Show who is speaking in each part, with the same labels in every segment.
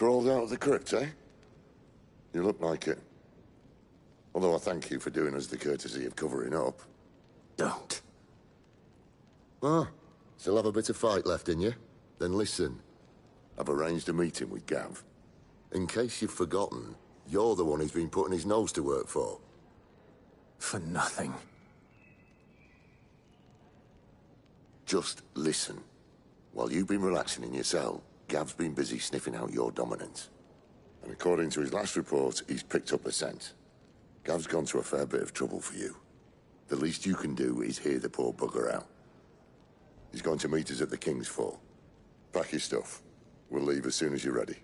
Speaker 1: Crawled out of the crypt, eh? You look like it. Although I thank you for doing us the courtesy of covering up.
Speaker 2: Don't.
Speaker 1: Ah, still have a bit of fight left in you? Then listen. I've arranged a meeting with Gav. In case you've forgotten, you're the one he's been putting his nose to work for.
Speaker 2: For nothing.
Speaker 1: Just listen. While you've been relaxing in your cell, Gav's been busy sniffing out your dominance. And according to his last report, he's picked up a scent. Gav's gone through a fair bit of trouble for you. The least you can do is hear the poor bugger out. He's going to meet us at the King's Fall. Pack your stuff. We'll leave as soon as you're ready.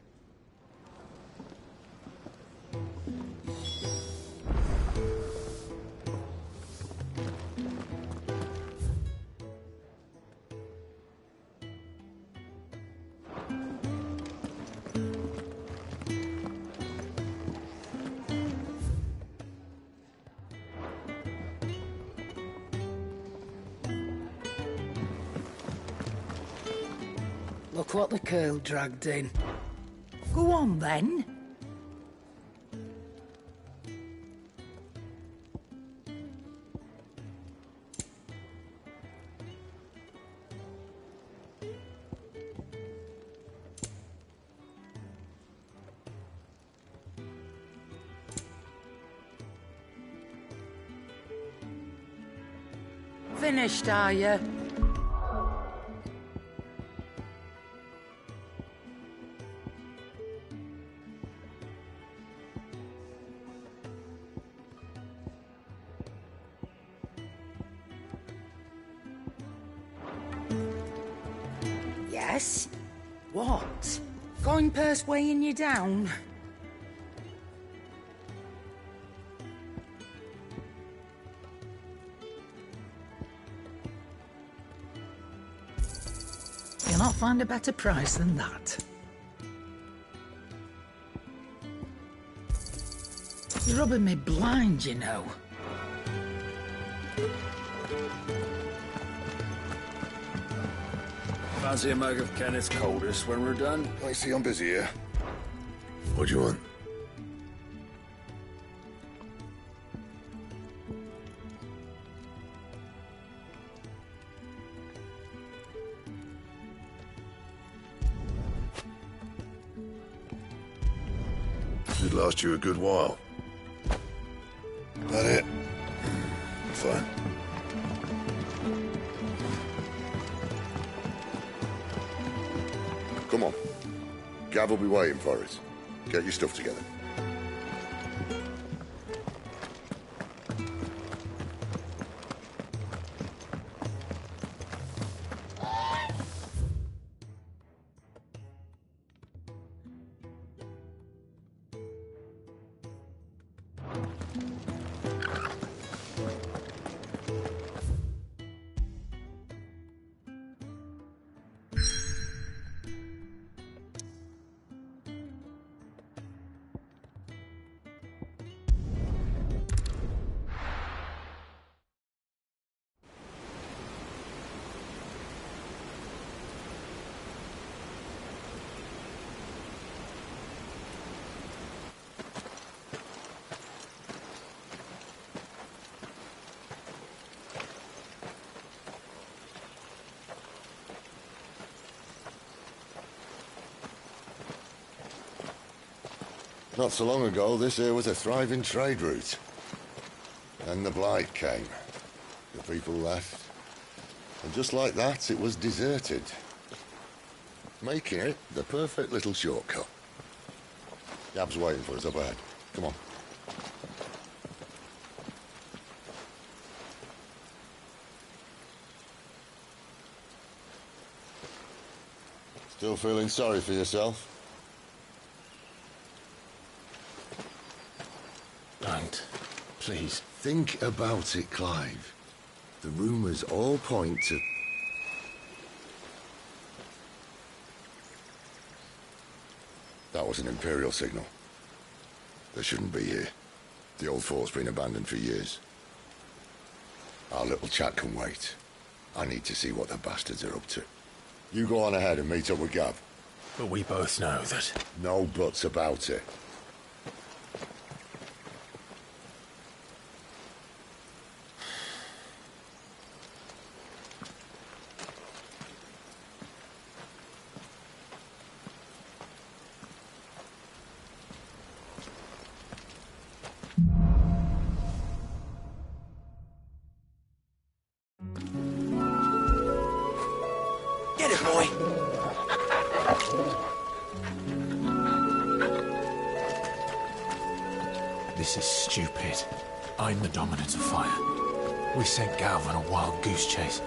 Speaker 3: Look what the curl dragged in. Go on, then. Finished, are you? Yes? What? Coin purse weighing you down? You'll not find a better price than that. You're rubbing me blind, you know.
Speaker 4: Fancy a mug of Kenneth's coldest when we're done?
Speaker 1: I see I'm busy here. What do you want? Should last you a good while. That it? Fine. Come on. Gav will be waiting for us. Get your stuff together. Not so long ago, this here was a thriving trade route. Then the Blight came. The people left. And just like that, it was deserted. Making it the perfect little shortcut. Gab's waiting for us up ahead. Come on. Still feeling sorry for yourself?
Speaker 2: Don't. Please.
Speaker 1: Think about it, Clive. The rumours all point to... That was an Imperial signal. They shouldn't be here. The old fort's been abandoned for years. Our little chat can wait. I need to see what the bastards are up to. You go on ahead and meet up with Gav.
Speaker 2: But we both know that...
Speaker 1: No buts about it.
Speaker 2: Get it, boy! This is stupid. I'm the dominant of fire. We sent Galv on a wild goose chase.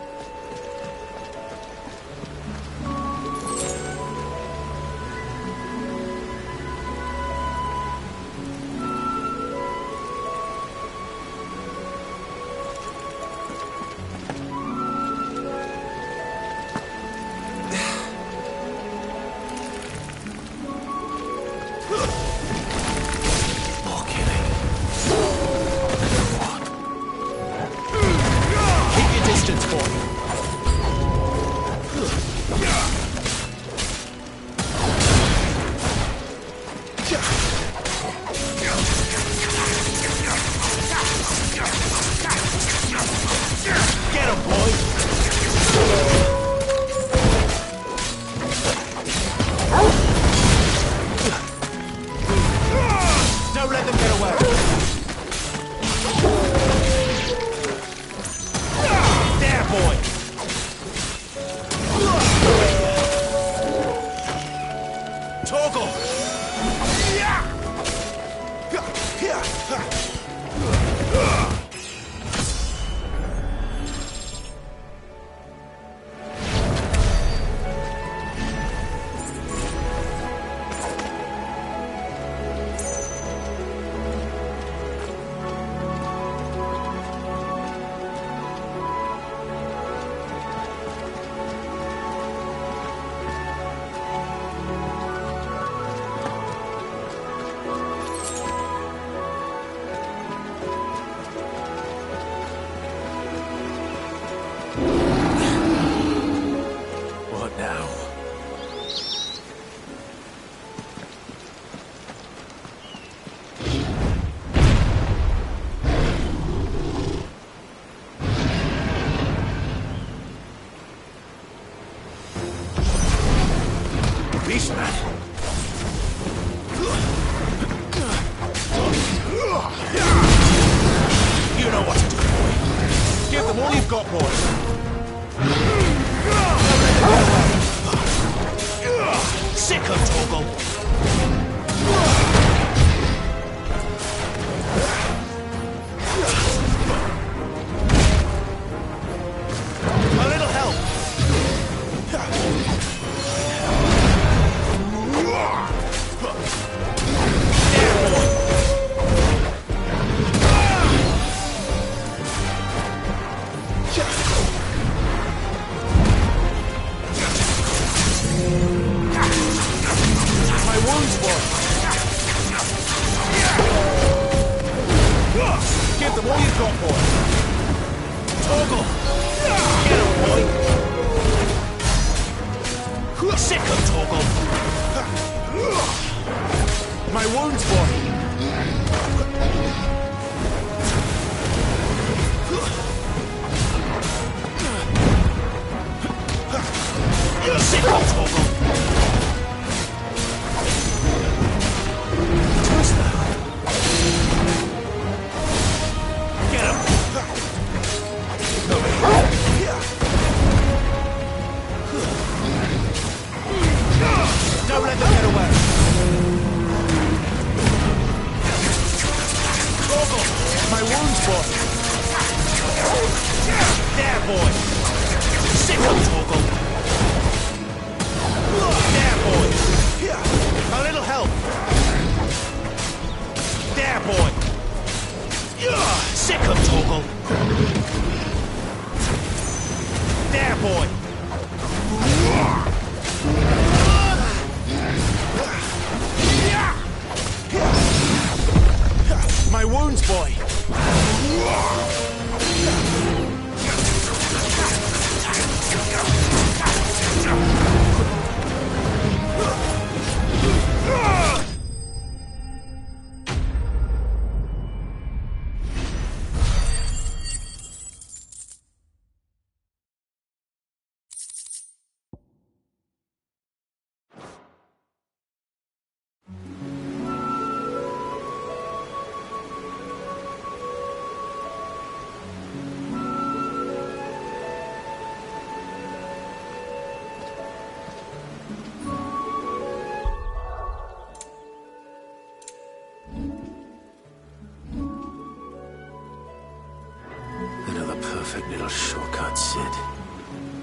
Speaker 2: perfect little shortcut, Sid.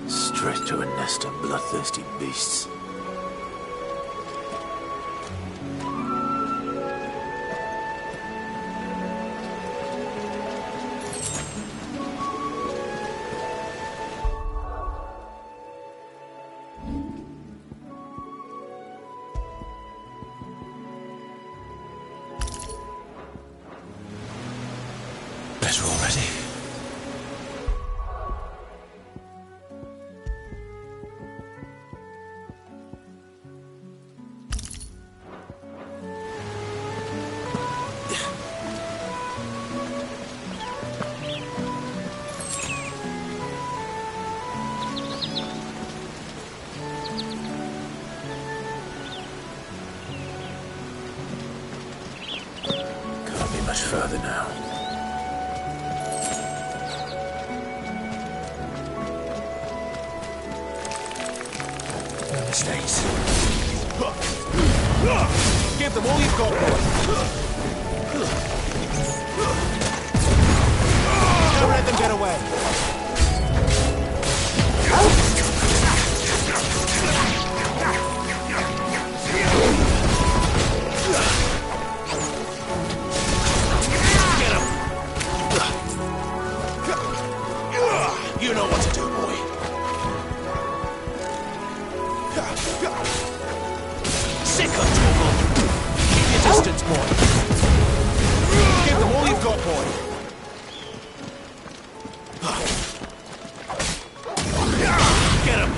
Speaker 2: Straight to a nest of bloodthirsty beasts. Better already. Can't be much further now. Mistakes. Give them all you've got, boy. Don't let them get away. Get him. You know what to do, boy. Sick of trouble. Keep your distance, boy. Give them all you've got, boy. Get him.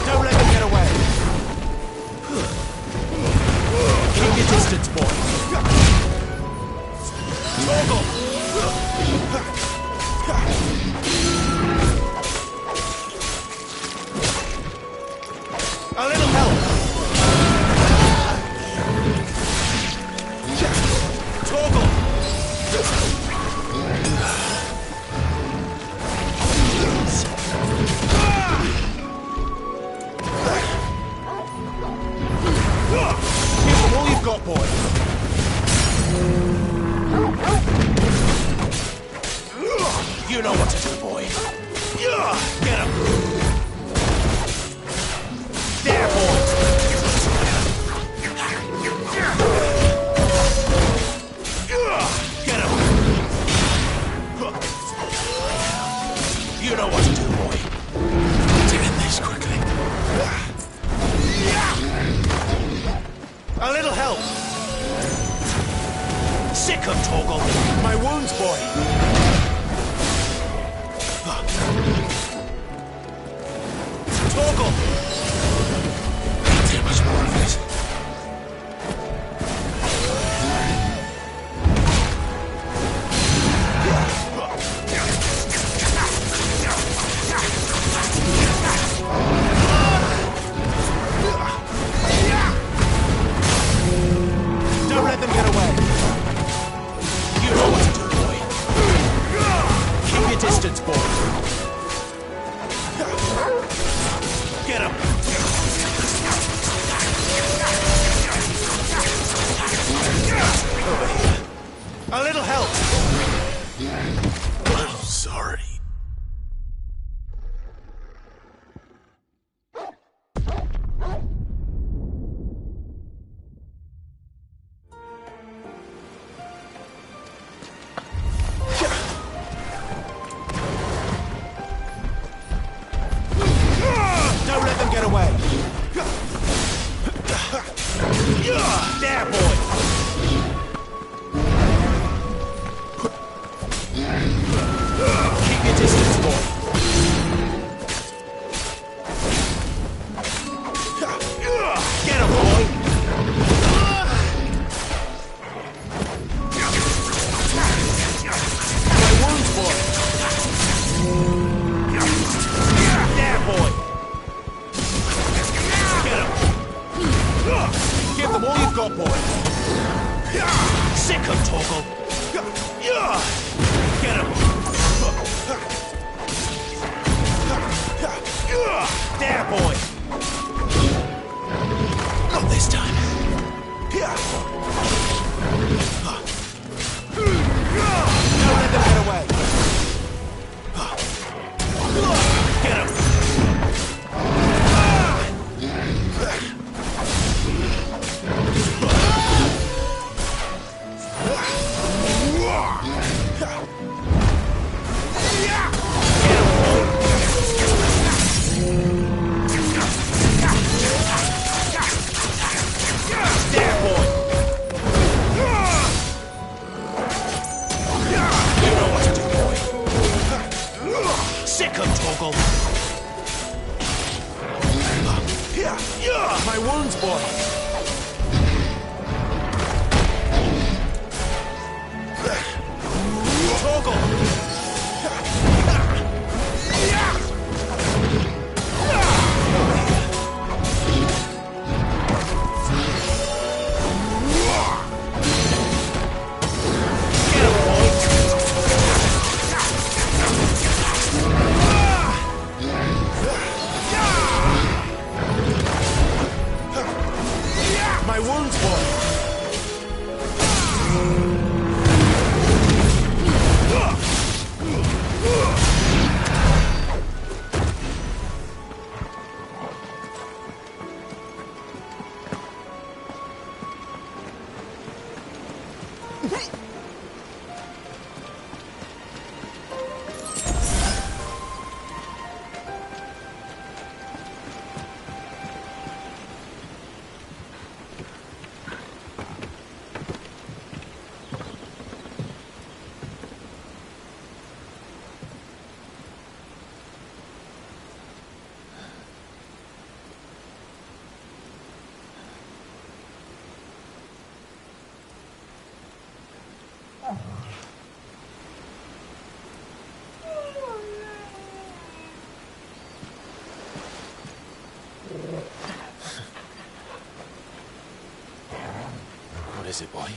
Speaker 2: Don't let them get away. Keep your distance, boy. Toggle. A little help. Toggle. Got boy. You know what to do, boy. Get him. There, boy. Get him. You know what to do, boy. To end this quickly. A little help! Sick of Torgal! My wounds, boy! Torgal! Can't take much more of this. Don't let them get away. You know what to do, boy. Keep your distance, boy. Get him. Over here. A little help. I'm sorry. Don't let them get away. There, boy. Keep got, boy? Sick of Torgal. Get him. There, boy. Not this time. Don't let them get away. Get him. My wounds, boy. Torgal. My wounds, boy. What is it, boy?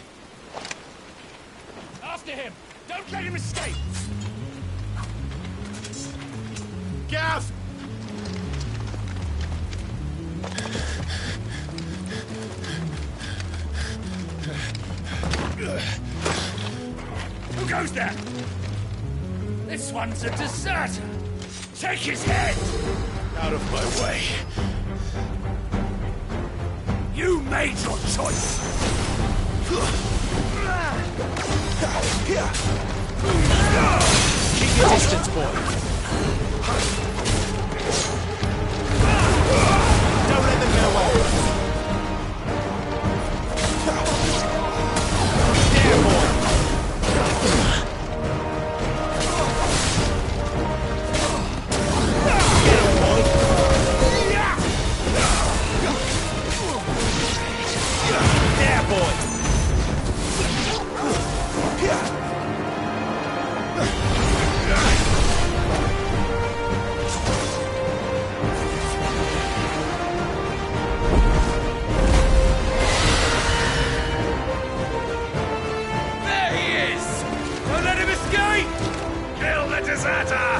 Speaker 5: After him! Don't let him escape!
Speaker 2: Gav!
Speaker 5: Who goes there? This one's a deserter! Take his head!
Speaker 2: Out of my way.
Speaker 5: You made your choice!
Speaker 2: Keep your distance, boy. Don't let them get away. There, boy. Get him, boy. There, boy.
Speaker 5: There he is! Don't let him escape! Kill the deserter!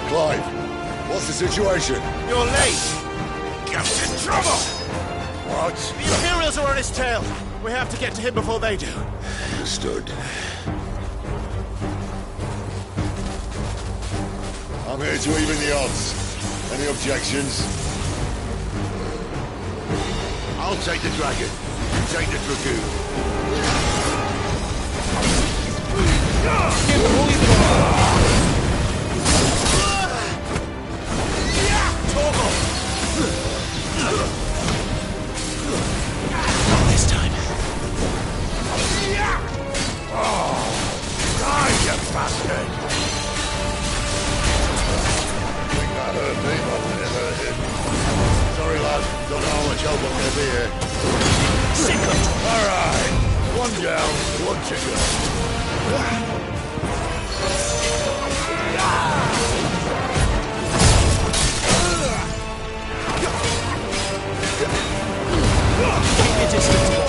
Speaker 1: Clive, what's the situation?
Speaker 2: You're late.
Speaker 5: Gav's in trouble!
Speaker 1: What?
Speaker 2: The Imperials are on his tail. We have to get to him before they do.
Speaker 1: Understood. I'm here to even the odds. Any objections? I'll take the dragon. You take the dragoon.
Speaker 2: Not this time.
Speaker 1: Die, you bastard! Think that hurt me more than it hurt him. Sorry, lad. Don't know how much help I'm gonna be here.
Speaker 2: Sick of
Speaker 1: All right.
Speaker 5: Well, what you got?
Speaker 2: Keep your distance, boy.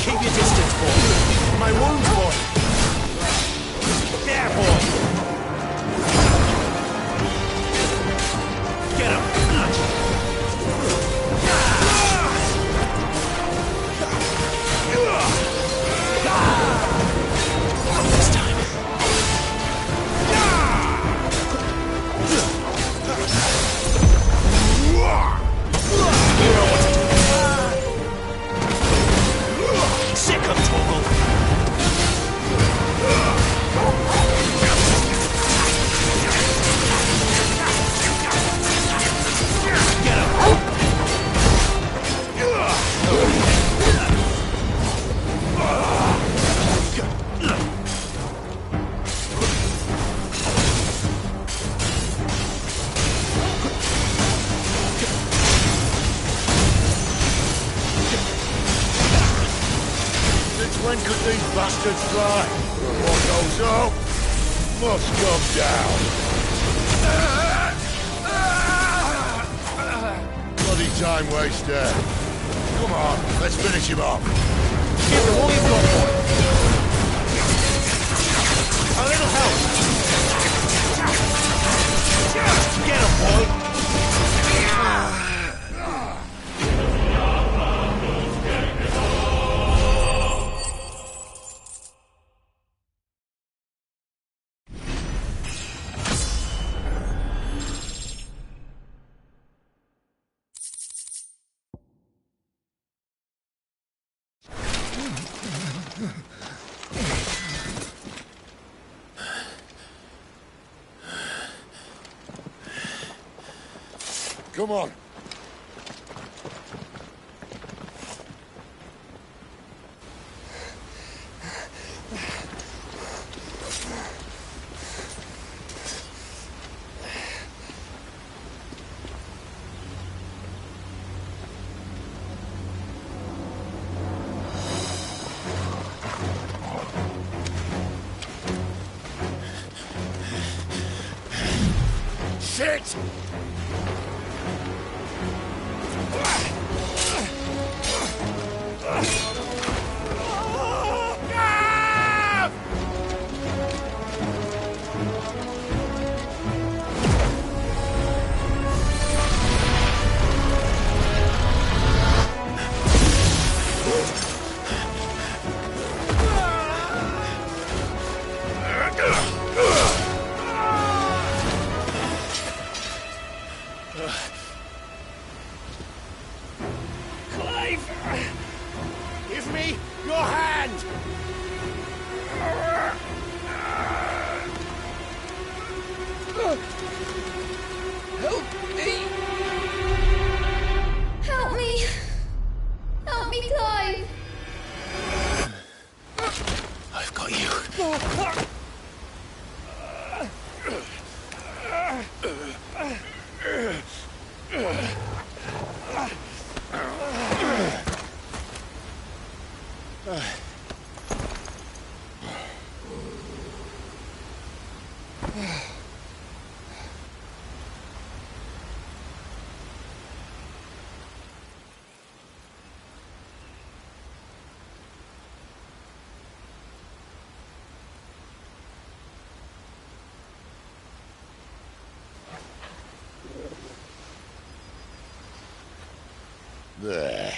Speaker 2: Keep your distance, boy. My wounds, boy. There, boy. Get him. This time. You know what to do. Sick of Toggle. Get him.
Speaker 5: Since when could these bastards fly? What goes up must come down. Bloody time waster. Come on, let's finish him off.
Speaker 2: Give him all you've got, boy. A little help. Get him, boy.
Speaker 1: Come on.
Speaker 5: Shit! Give me your hand!
Speaker 3: Help me!
Speaker 6: Help me! Help me, Clive!
Speaker 2: I've got you.
Speaker 1: There.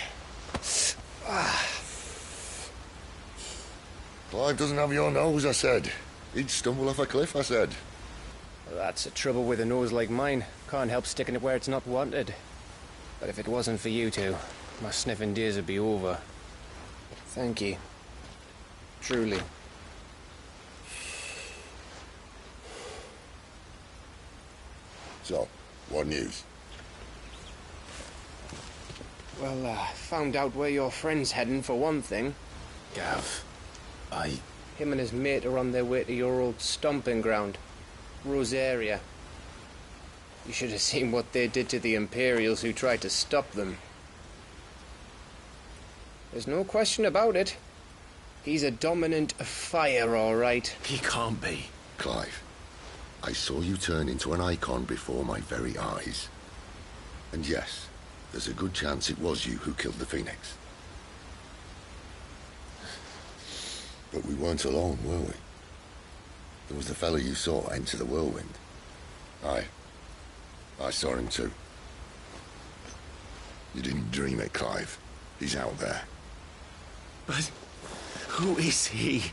Speaker 1: Clive doesn't have your nose, I said. He'd stumble off a cliff, I said.
Speaker 7: That's the trouble with a nose like mine. Can't help sticking it where it's not wanted. But if it wasn't for you two, my sniffing days would be over. Thank you. Truly.
Speaker 1: So, what news?
Speaker 7: Well, found out where your friend's heading, for one thing.
Speaker 4: Gav,
Speaker 7: Him and his mate are on their way to your old stomping ground, Rosaria. You should have seen what they did to the Imperials who tried to stop them. There's no question about it. He's a dominant of fire, all right.
Speaker 4: he can't be.
Speaker 1: Clive, I saw you turn into an icon before my very eyes. And yes, there's a good chance it was you who killed the Phoenix. But we weren't alone, were we? There was the fellow you saw enter the whirlwind. I saw him too. You didn't dream it, Clive. He's out there.
Speaker 4: But who is he?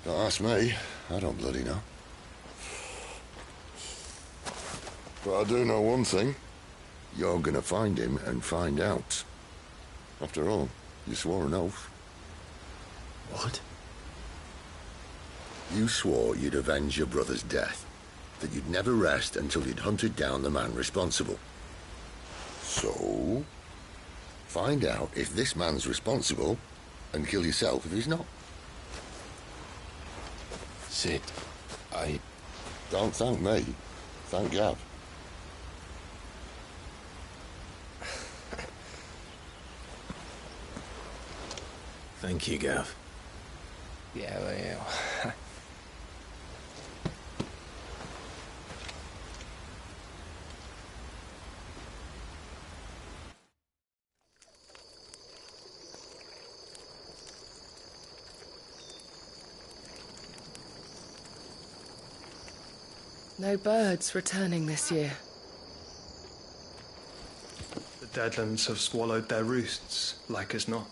Speaker 1: Don't ask me. I don't bloody know. But I do know one thing. You're gonna find him and find out. After all, you swore an oath.
Speaker 4: What?
Speaker 1: You swore you'd avenge your brother's death. That you'd never rest until you'd hunted down the man responsible. So, find out if this man's responsible and kill yourself if he's not.
Speaker 4: Sid,
Speaker 1: Don't thank me. Thank Gav.
Speaker 4: Thank you, Gav.
Speaker 7: Yeah, well, yeah.
Speaker 3: No birds returning this year.
Speaker 8: The Deadlands have swallowed their roosts, like as not.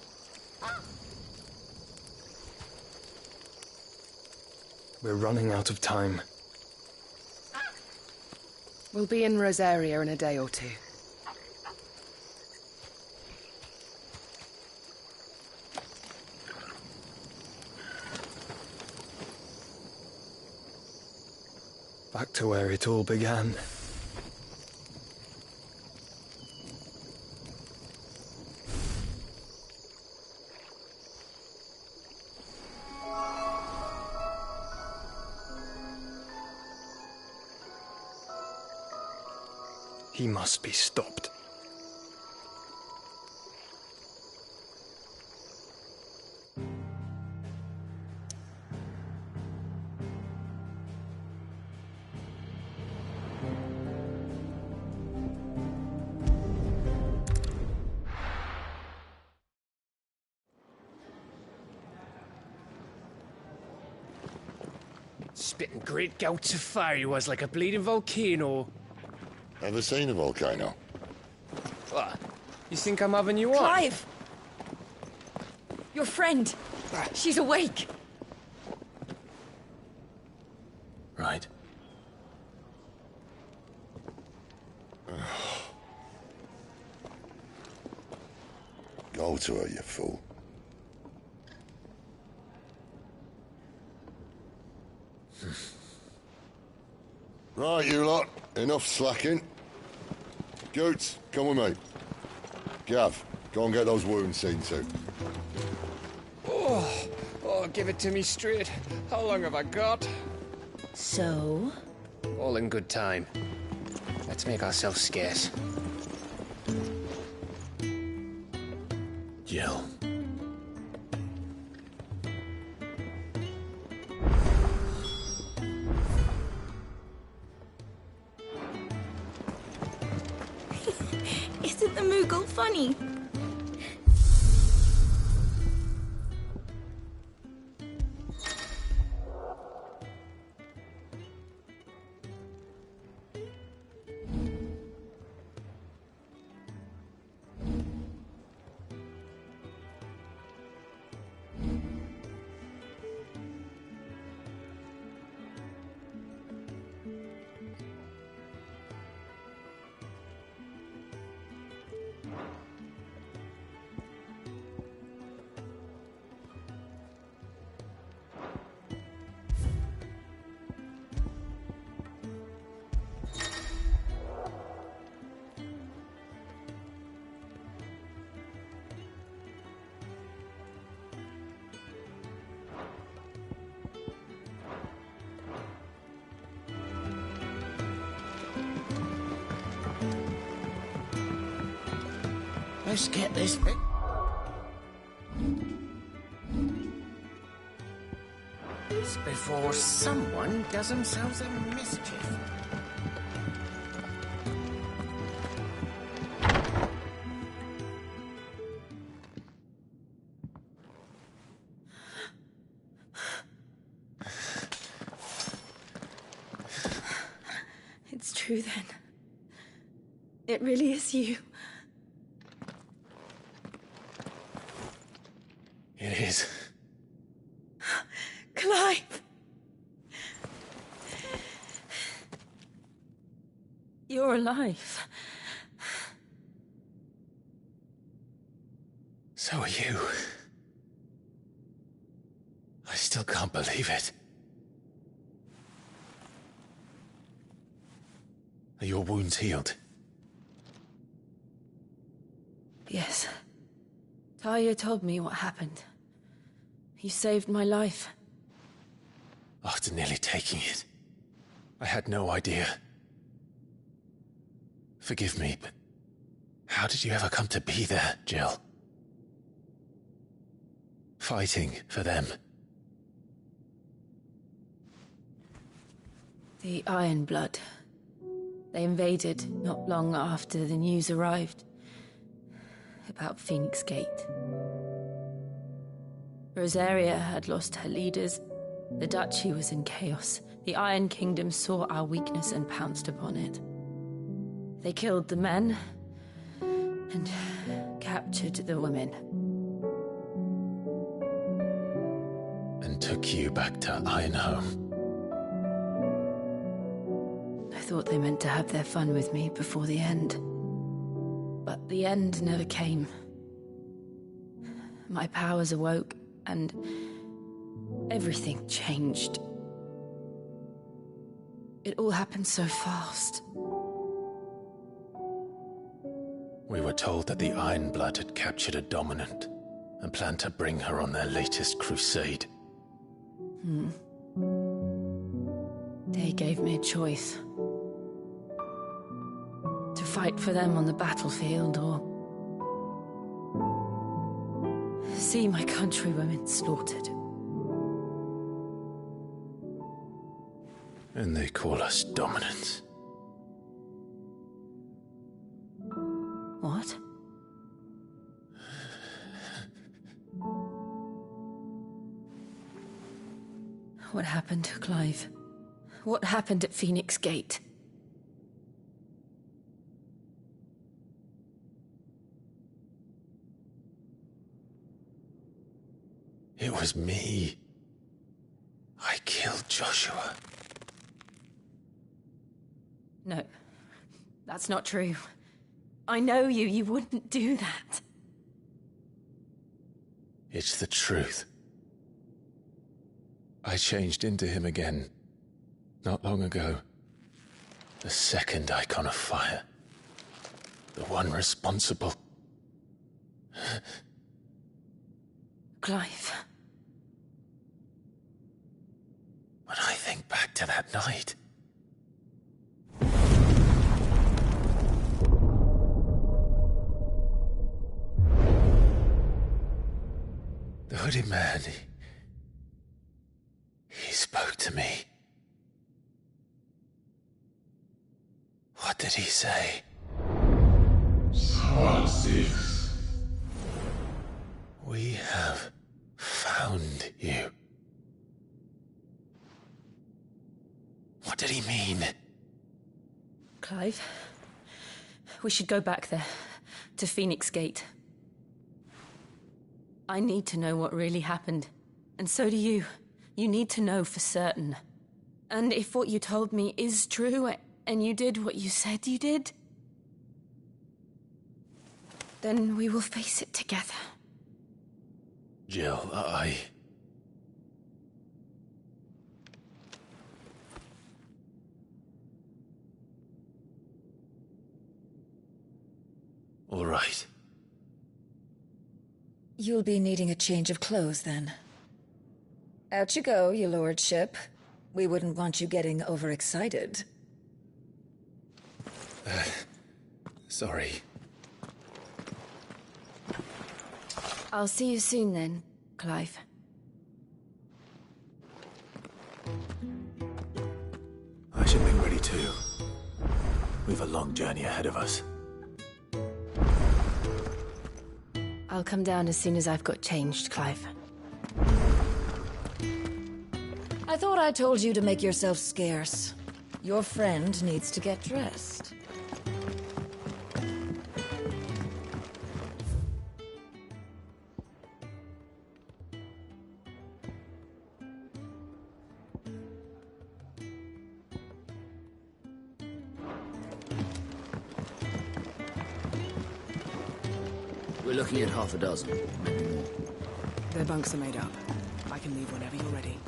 Speaker 8: We're running out of time.
Speaker 3: We'll be in Rosaria in a day or two.
Speaker 8: Back to where it all began. He must be stopped.
Speaker 7: Spitting great gouts of fire he was, like a bleeding volcano.
Speaker 1: Ever seen a volcano?
Speaker 7: What? You think I'm having you on?
Speaker 9: Clive! Your friend! She's awake!
Speaker 4: Right.
Speaker 1: Go to her, you fool. Right, you lot. Enough slacking. Goots, come with me. Gav, go and get those wounds seen to.
Speaker 7: Oh, give it to me straight. How long have I got?
Speaker 9: So?
Speaker 7: All in good time. Let's make ourselves scarce.
Speaker 4: Jill.
Speaker 9: Isn't the Moogle funny?
Speaker 2: Let's get this bit. This before someone does themselves a mischief.
Speaker 9: It's true then. It really is you.
Speaker 4: It is.
Speaker 9: Clive! You're alive.
Speaker 4: So are you. I still can't believe it. Are your wounds healed?
Speaker 9: Yes. Talia told me what happened. You saved my life.
Speaker 4: After nearly taking it, I had no idea. Forgive me, but how did you ever come to be there, Jill? Fighting for them.
Speaker 9: The Iron Blood. They invaded not long after the news arrived about Phoenix Gate. Rosaria had lost her leaders. The Duchy was in chaos. The Iron Kingdom saw our weakness and pounced upon it. They killed the men and captured the women.
Speaker 4: And took you back to Ironhome.
Speaker 9: I thought they meant to have their fun with me before the end. But the end never came. My powers awoke, and everything changed. It all happened so fast.
Speaker 4: We were told that the Iron Blood had captured a dominant and planned to bring her on their latest crusade.
Speaker 9: They gave me a choice. To fight for them on the battlefield, or see my countrywomen slaughtered.
Speaker 4: And they call us dominants.
Speaker 9: What? What happened, Clive? What happened at Phoenix Gate?
Speaker 4: It was me. I killed Joshua.
Speaker 9: No, that's not true. I know you. You wouldn't do that.
Speaker 4: It's the truth. I changed into him again, not long ago. The second icon of fire. The one responsible.
Speaker 9: Clive.
Speaker 4: When I think back to that night... The hooded man, he spoke to me. What did he say?
Speaker 10: Part 6.
Speaker 4: We have found you. What did he mean?
Speaker 9: Clive, we should go back there, to Phoenix Gate. I need to know what really happened. And so do you. You need to know for certain. And if what you told me is true, and you did what you said you did, then we will face it together.
Speaker 4: Jill, All right.
Speaker 11: You'll be needing a change of clothes, then. Out you go, your lordship. We wouldn't want you getting overexcited.
Speaker 4: Sorry.
Speaker 9: I'll see you soon then, Clive.
Speaker 4: I should be ready too. We've a long journey ahead of us.
Speaker 9: I'll come down as soon as I've got changed, Clive.
Speaker 11: I thought I told you to make yourself scarce. Your friend needs to get dressed.
Speaker 10: We're looking at half a dozen, maybe more.
Speaker 12: Their bunks are made up. I can leave whenever you're ready.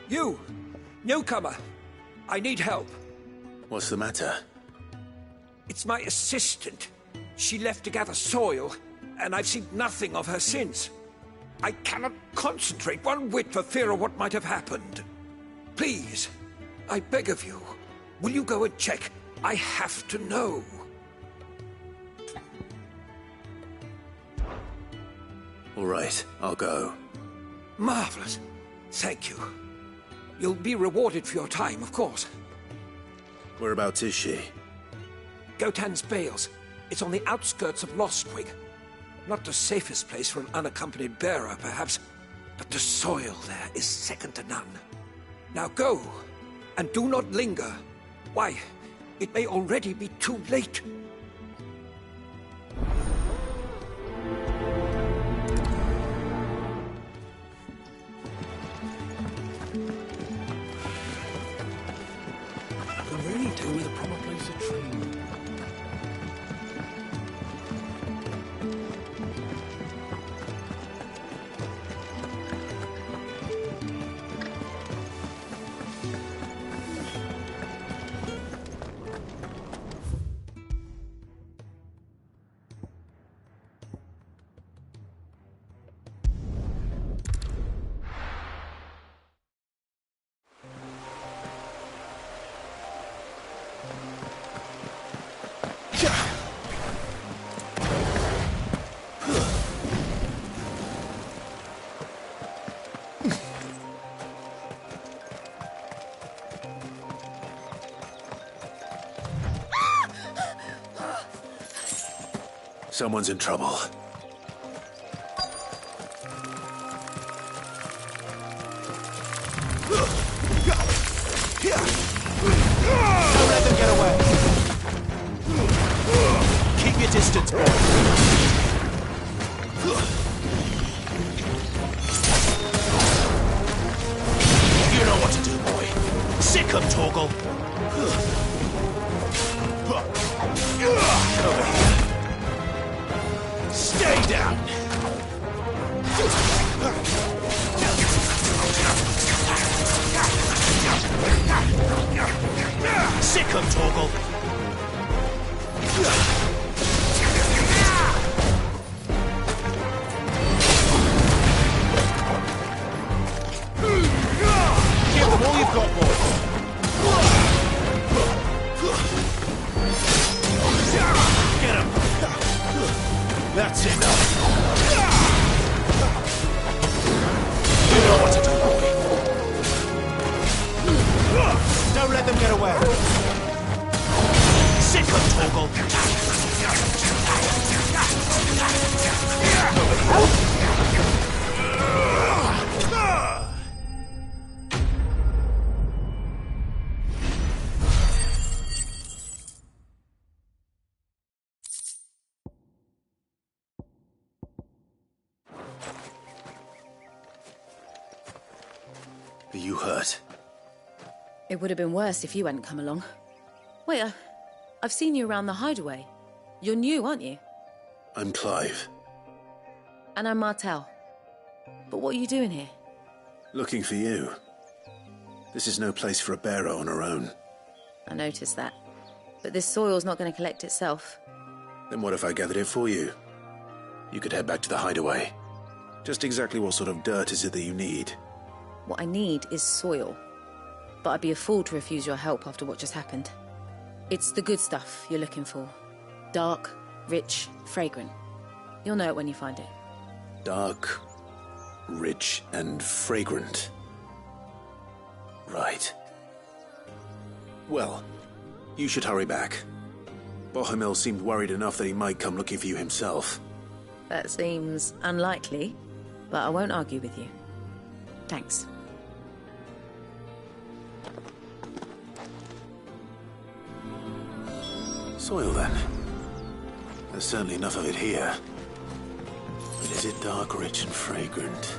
Speaker 13: You! Newcomer! I need help.
Speaker 4: What's the matter?
Speaker 13: It's my assistant. She left to gather soil, and I've seen nothing of her since. I cannot concentrate one whit for fear of what might have happened. Please, I beg of you, will you go and check? I have to know.
Speaker 4: All right, I'll go.
Speaker 13: Marvelous. Thank you. You'll be rewarded for your time, of course.
Speaker 4: Whereabouts is she?
Speaker 13: Gotan's Bales. It's on the outskirts of Lostwig. Not the safest place for an unaccompanied bearer, perhaps, but the soil there is second to none. Now go, and do not linger. Why, it may already be too late.
Speaker 2: Could really do with a proper place of training.
Speaker 4: Someone's in trouble.
Speaker 2: Don't let them get away! Keep your distance, boy! You know what to do, boy. Sick 'em, Torgal! Over here. Stay down! Sick 'em, Torgal! Give them all you've got, boy! Get him! That's enough! You know what to do, boy! Don't let them get away! Sick of Torgal!
Speaker 4: Are you hurt?
Speaker 9: It would have been worse if you hadn't come along. Wait, I've seen you around the hideaway. You're new, aren't you?
Speaker 4: I'm Clive.
Speaker 9: And I'm Martel. But what are you doing here?
Speaker 4: Looking for you. This is no place for a bearer on her own.
Speaker 9: I noticed that. But this soil's not going to collect itself.
Speaker 4: Then what if I gathered it for you? You could head back to the hideaway.
Speaker 14: Just exactly what sort of dirt is it that you need?
Speaker 9: What I need is soil. But I'd be a fool to refuse your help after what just happened. It's the good stuff you're looking for. Dark, rich, fragrant. You'll know it when you find it.
Speaker 14: Dark, rich, and fragrant. Right. Well, you should hurry back. Bohemil seemed worried enough that he might come looking for you himself.
Speaker 9: That seems unlikely, but I won't argue with you. Thanks.
Speaker 14: Soil, then. There's certainly enough of it here. But is it dark, rich, and fragrant?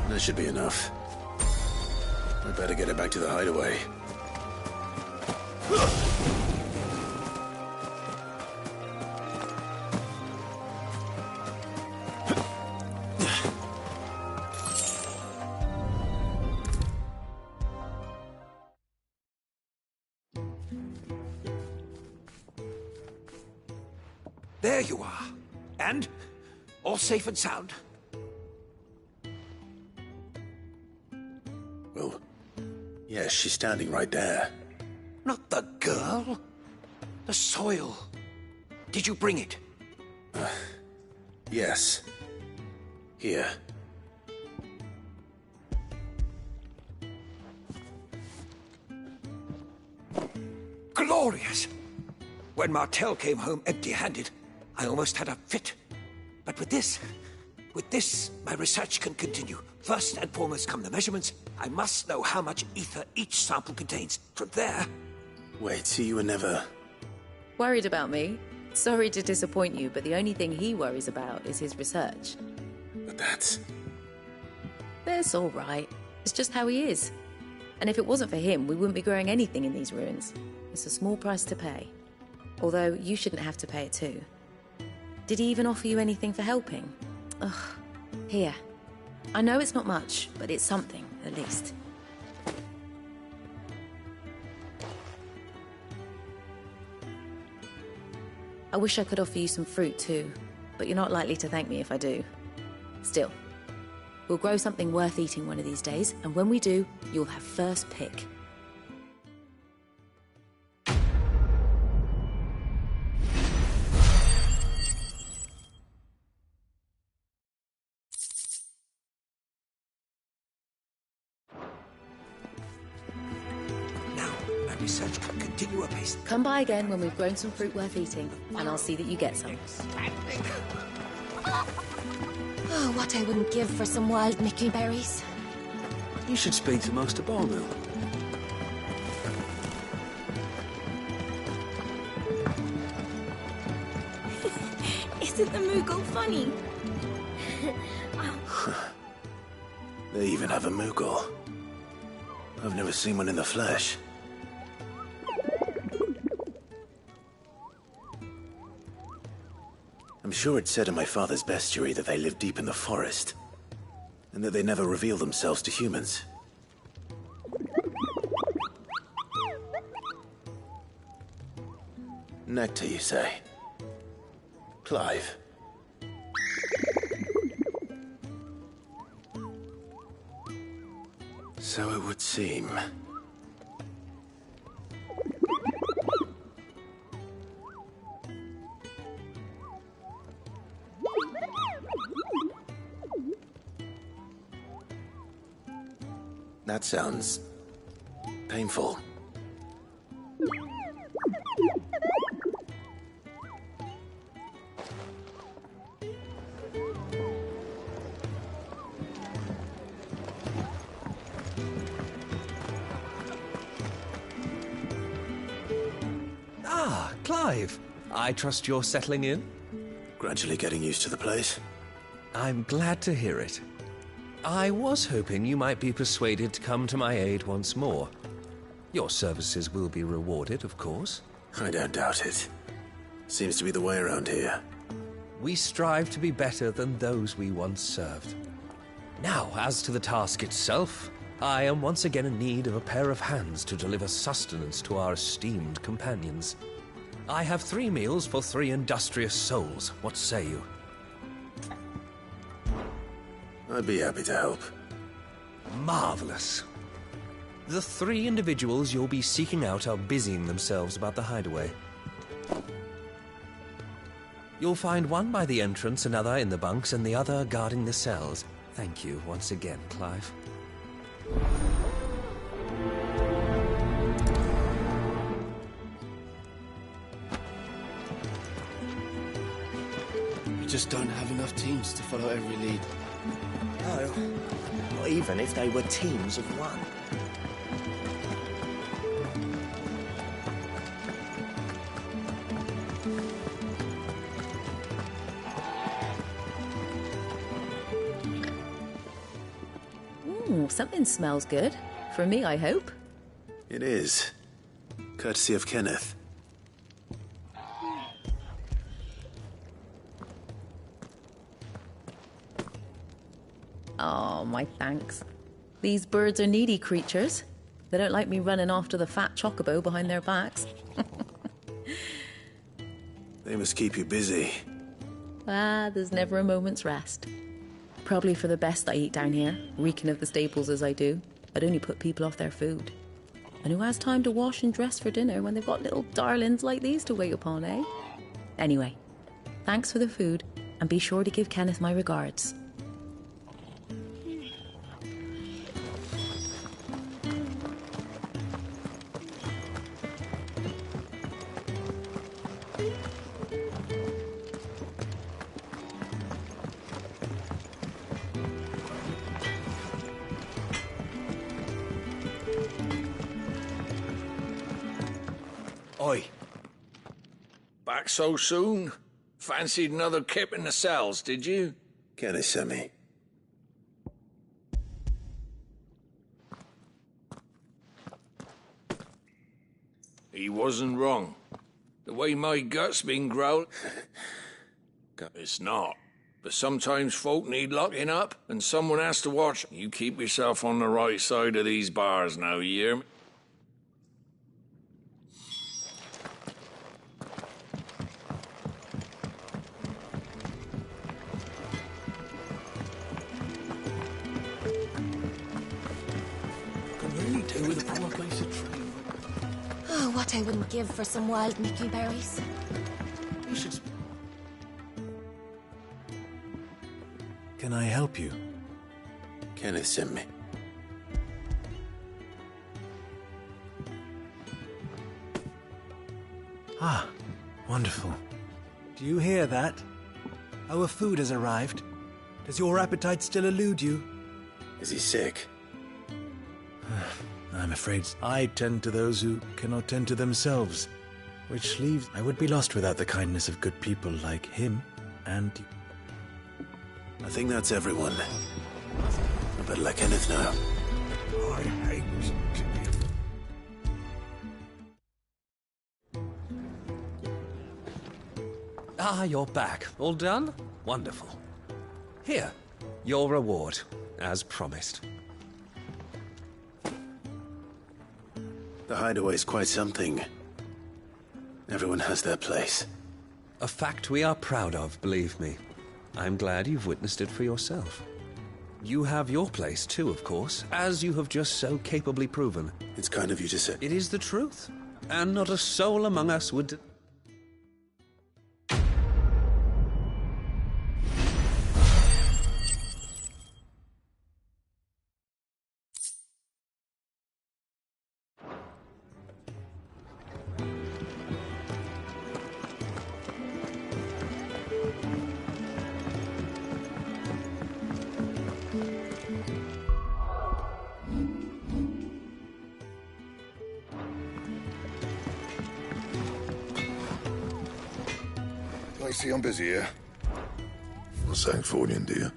Speaker 14: That should be enough. I better get it back to the hideaway.
Speaker 13: There you are. And? All safe and sound?
Speaker 14: Well, yes, she's standing right there.
Speaker 13: Not the girl. The soil. Did you bring it?
Speaker 14: Yes. Here.
Speaker 13: Glorious! When Martel came home empty-handed, I almost had a fit. But with this, my research can continue. First and foremost come the measurements. I must know how much ether each sample contains. From there...
Speaker 14: Wait, so you were never...
Speaker 9: Worried about me? Sorry to disappoint you, but the only thing he worries about is his research.
Speaker 14: But that's...
Speaker 9: That's all right. It's just how he is. And if it wasn't for him, we wouldn't be growing anything in these ruins. It's a small price to pay. Although, you shouldn't have to pay it too. Did he even offer you anything for helping? Ugh. Here. I know it's not much, but it's something, at least. I wish I could offer you some fruit too, but you're not likely to thank me if I do. Still, we'll grow something worth eating one of these days, and when we do, you'll have first pick.
Speaker 13: Research can continue apace.
Speaker 9: Come by again when we've grown some fruit worth eating, and I'll see that you get some.
Speaker 11: Oh, what I wouldn't give for some wild Mickey berries.
Speaker 14: You should speak to Master Bohemil.
Speaker 6: Isn't the Moogle funny?
Speaker 14: They even have a Moogle. I've never seen one in the flesh. I'm sure it said in my father's bestiary that they live deep in the forest, and that they never reveal themselves to humans. Nectar, you say? Clive. So it would seem. That sounds painful.
Speaker 2: Ah, Clive. I trust you're settling in?
Speaker 14: Gradually getting used to the place.
Speaker 15: I'm glad to hear it. I was hoping you might be persuaded to come to my aid once more. Your services will be rewarded, of course.
Speaker 14: I don't doubt it. Seems to be the way around here.
Speaker 15: We strive to be better than those we once served. Now, as to the task itself, I am once again in need of a pair of hands to deliver sustenance to our esteemed companions. I have 3 meals for 3 industrious souls. What say you?
Speaker 14: I'd be happy to help.
Speaker 15: Marvelous. The 3 individuals you'll be seeking out are busying themselves about the hideaway. You'll find one by the entrance, another in the bunks, and the other guarding the cells. Thank you once again, Clive.
Speaker 16: We just don't have enough teams to follow every lead.
Speaker 2: No, not even if they were teams of one.
Speaker 9: Something smells good. For me, I hope.
Speaker 14: It is. Courtesy of Kenneth.
Speaker 9: Oh, my thanks. These birds are needy creatures. They don't like me running after the fat chocobo behind their backs.
Speaker 14: They must keep you busy.
Speaker 9: There's never a moment's rest. Probably for the best I eat down here, reeking of the staples as I do. I'd only put people off their food. And who has time to wash and dress for dinner when they've got little darlings like these to wait upon, eh? Anyway, thanks for the food, and be sure to give Kenneth my regards.
Speaker 13: Oi. Back so soon? Fancied another kip in the cells, did you?
Speaker 14: Kenneth sent me.
Speaker 13: He wasn't wrong. The way my gut's been growled... It's not. But sometimes folk need locking up, and someone has to watch. You keep yourself on the right side of these bars now, you hear me?
Speaker 6: Oh, what I wouldn't give for some wild Mickey berries.
Speaker 2: You should...
Speaker 14: Can I help you? Kenneth sent me.
Speaker 2: Ah, wonderful. Do you hear that? Our food has arrived. Does your appetite still elude you?
Speaker 14: Is he sick?
Speaker 2: I'm afraid I tend to those who cannot tend to themselves, which leaves... I would be lost without the kindness of good people like him and...
Speaker 14: I think that's everyone. I better let Kenneth know.
Speaker 13: I hate...
Speaker 15: Ah, you're back. All done? Wonderful. Here, your reward, as promised.
Speaker 14: The hideaway's quite something. Everyone has their place.
Speaker 15: A fact we are proud of, believe me. I'm glad you've witnessed it for yourself. You have your place too, of course, as you have just so capably proven.
Speaker 14: It's kind of you to say.
Speaker 15: It is the truth, and not a soul among us would...
Speaker 1: I see I'm busy here.
Speaker 17: Sancthornian, do you?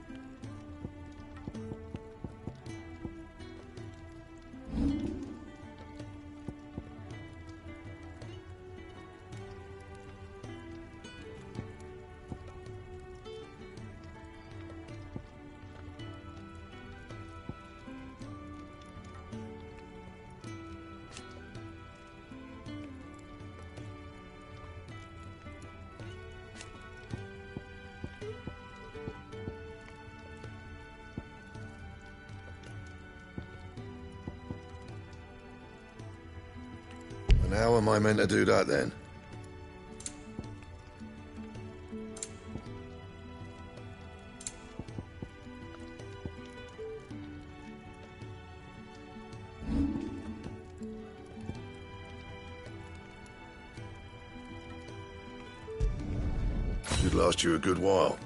Speaker 17: And how am I meant to do that then? Should last you a good while.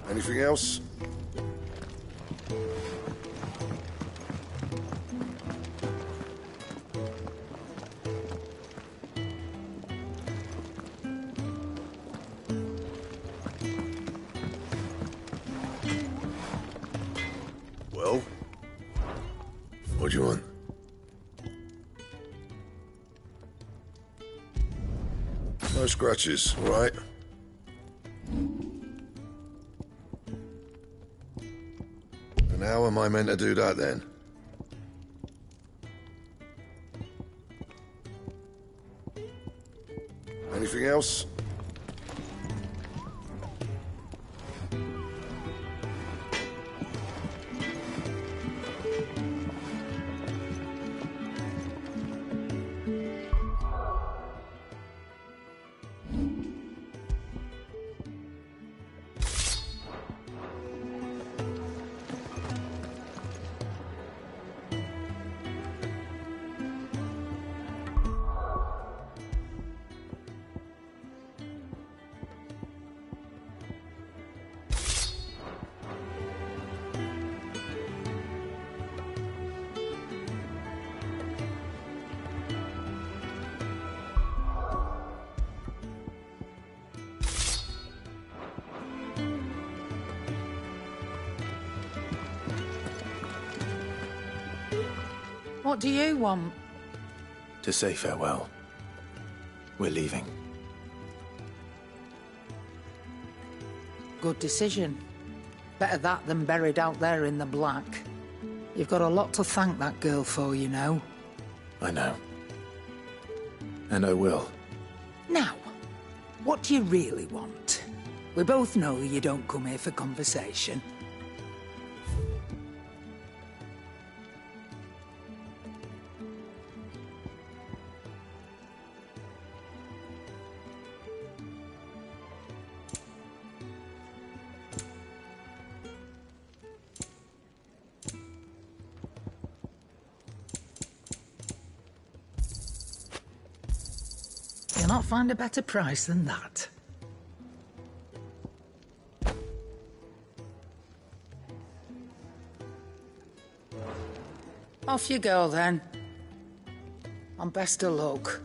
Speaker 17: Anything else? Well? What do you want? No scratches, all right? And how am I meant to do that then? Anything else?
Speaker 3: What do you want?
Speaker 14: To say farewell. We're leaving.
Speaker 3: Good decision. Better that than buried out there in the black. You've got a lot to thank that girl for, you know.
Speaker 14: I know. And I will.
Speaker 3: Now, what do you really want? We both know you don't come here for conversation. You'll not find a better price than that. Off you go, then. And best of luck.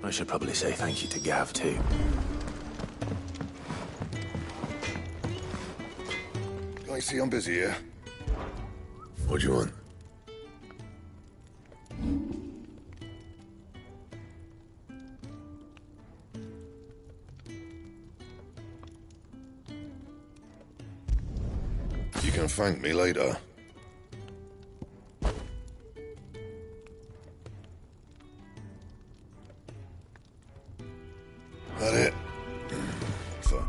Speaker 14: I should probably say thank you to Gav, too.
Speaker 17: I see I'm busy here. What do you want? You can thank me later. That it? Fine.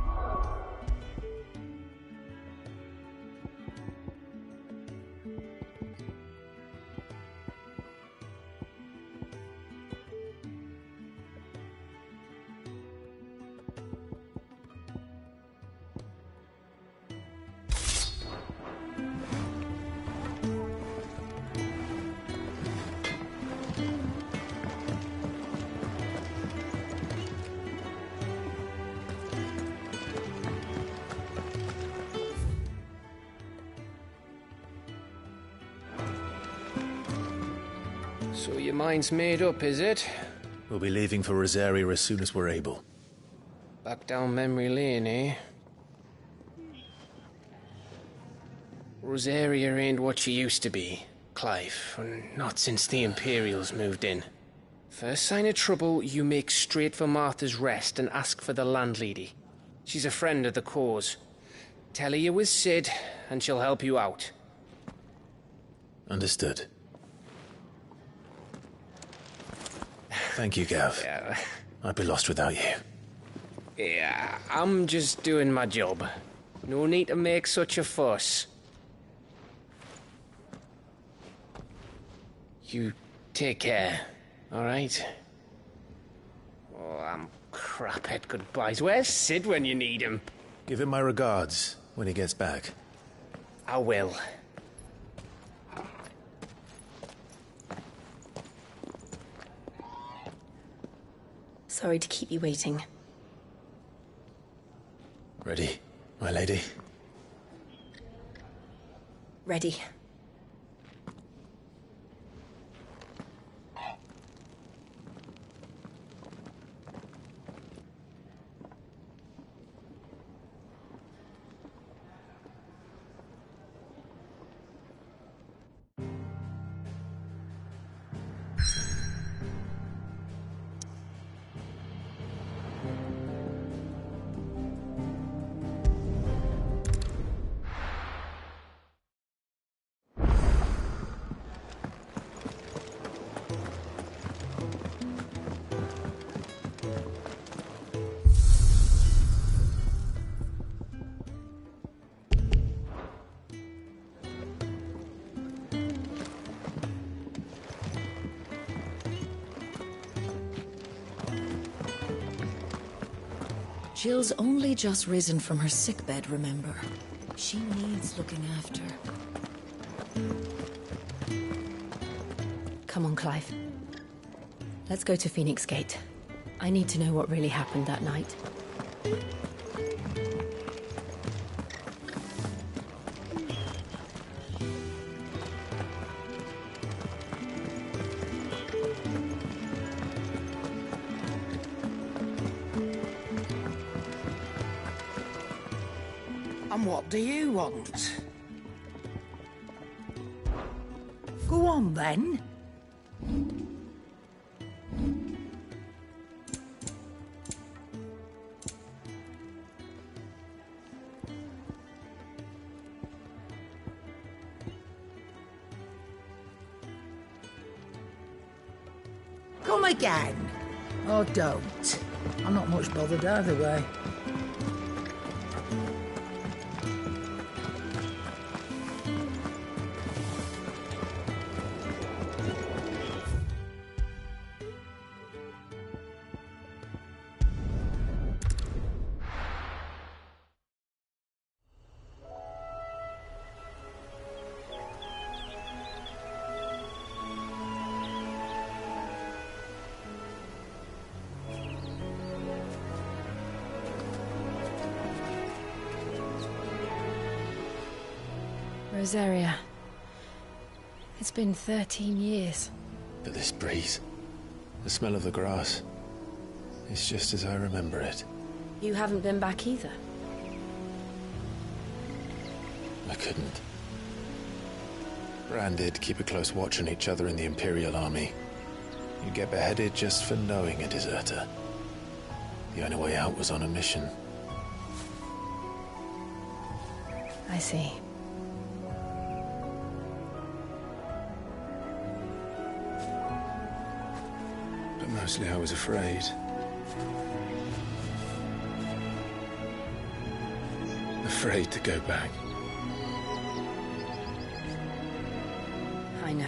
Speaker 7: So your mind's made up, is it?
Speaker 4: We'll be leaving for Rosaria as soon as we're able.
Speaker 7: Back down memory lane, eh? Rosaria ain't what she used to be, Clive. Not since the Imperials moved in. First sign of trouble, you make straight for Martha's Rest and ask for the landlady. She's a friend of the cause. Tell her you was Sid, and she'll help you out.
Speaker 4: Understood. Thank you, Gav.
Speaker 7: Yeah.
Speaker 4: I'd be lost without you.
Speaker 7: Yeah, I'm just doing my job. No need to make such a fuss. You take care, alright? Oh, I'm crap at goodbyes. Where's Sid when you need him?
Speaker 4: Give him my regards when he gets back.
Speaker 7: I will.
Speaker 9: Sorry to keep you waiting.
Speaker 4: Ready, my lady?
Speaker 9: Ready.
Speaker 11: Jill's only just risen from her sickbed, remember? She needs looking after.
Speaker 9: Come on, Clive. Let's go to Phoenix Gate. I need to know what really happened that night.
Speaker 3: And what do you want? Go on, then. Come again. Or don't. I'm not much bothered either way.
Speaker 9: Rosaria. It's been 13 years.
Speaker 4: But this breeze, the smell of the grass, it's just as I remember it.
Speaker 9: You haven't been back either.
Speaker 4: I couldn't. Bran did keep a close watch on each other in the Imperial Army. You get beheaded just for knowing a deserter. The only way out was on a mission.
Speaker 9: I see.
Speaker 4: But mostly I was afraid. Afraid to go back.
Speaker 9: I know.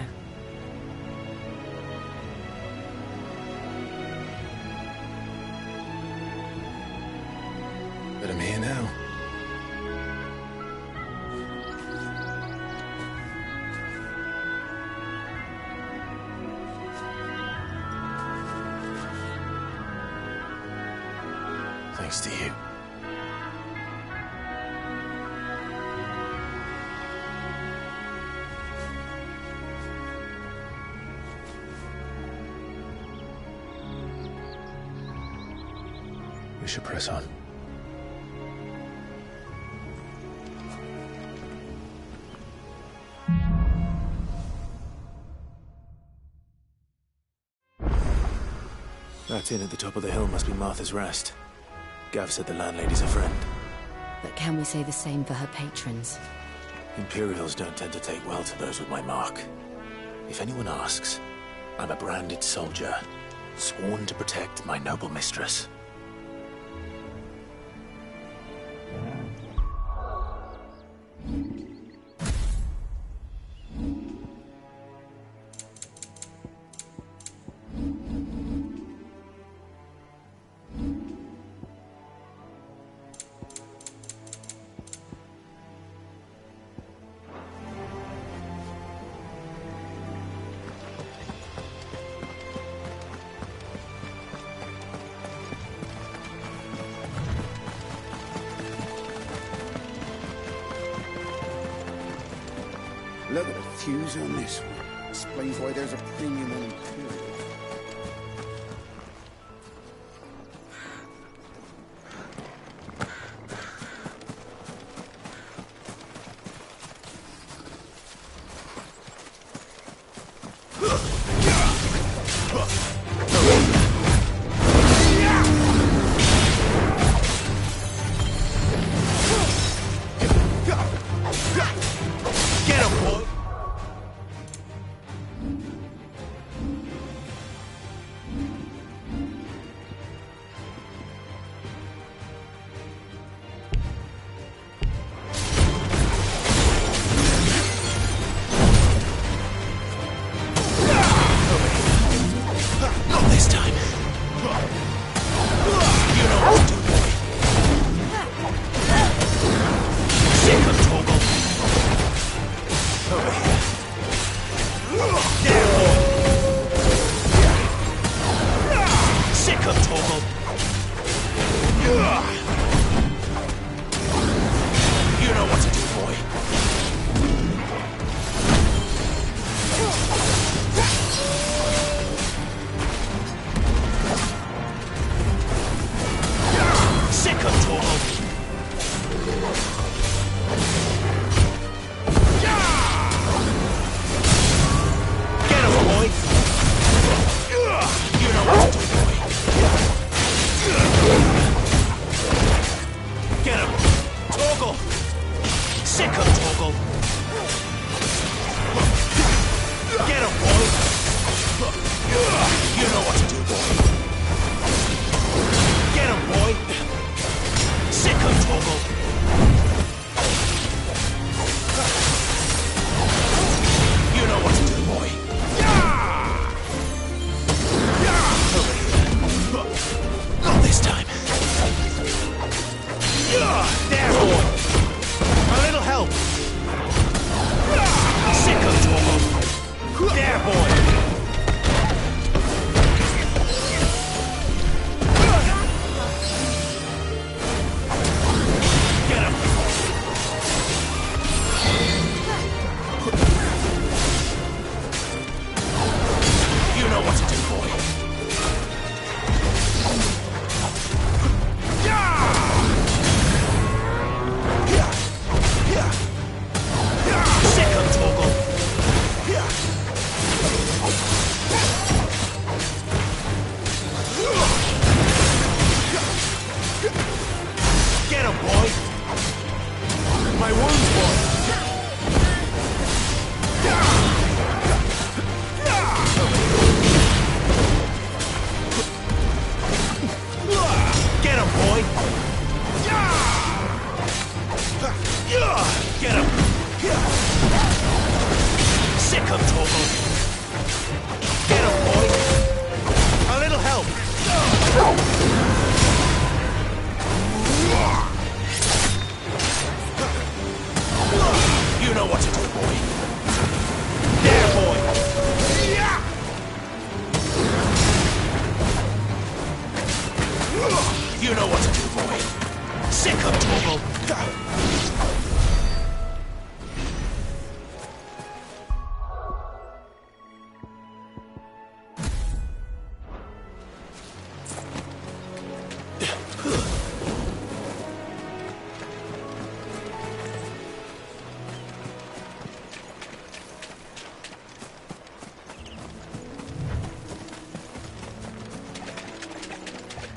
Speaker 4: But I'm here now. Thanks to you. We should press on.
Speaker 2: That inn at the top of the hill must be Martha's Rest. Gav said the landlady's a friend.
Speaker 9: But can we say the same for her patrons?
Speaker 2: Imperials don't tend to take well to those with my mark. If anyone asks, I'm a branded soldier, sworn to protect my noble mistress.
Speaker 16: Look at the fuse on this one. Explains why there's a premium on Imperial.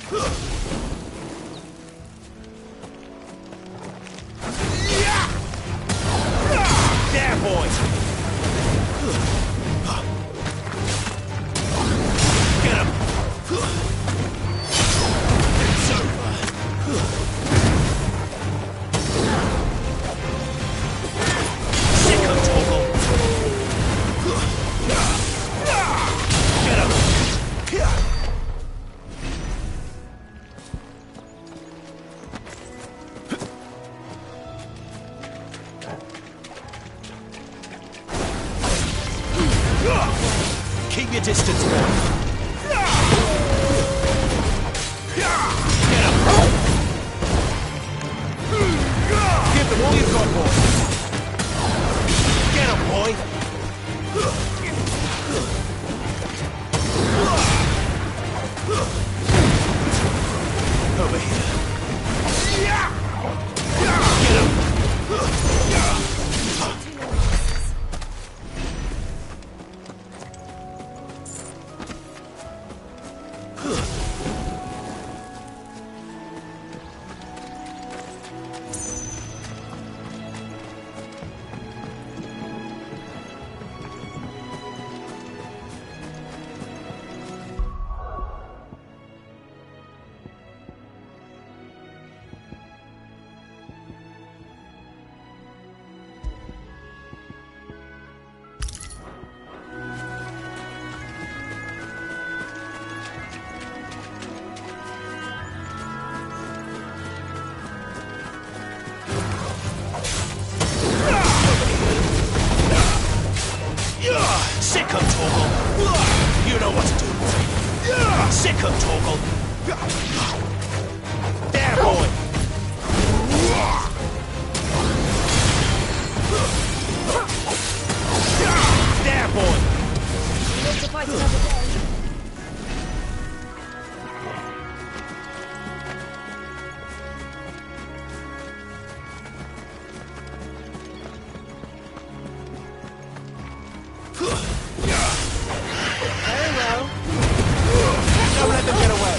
Speaker 5: There, boy! Get him! It's over! Sick of Toggle! Get him! Keep your distance, boy. Get him. Give them all you've got, boy. Get him, boy. Over here. Get him. Sick of Torgal! You know what to do, boy! Sick of Torgal! There, boy! There, boy!
Speaker 11: You live to fight another day.
Speaker 5: Very well. Don't let them get away.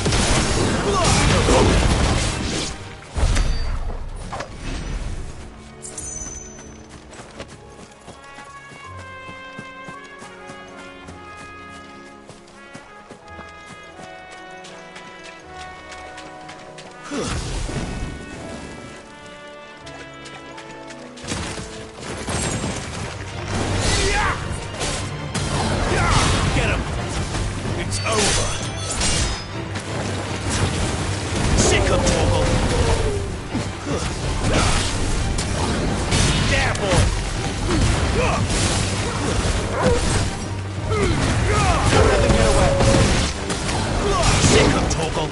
Speaker 5: Get him! It's over! Sick of Torgal! There, boy! Don't let them get away! Sick of Torgal!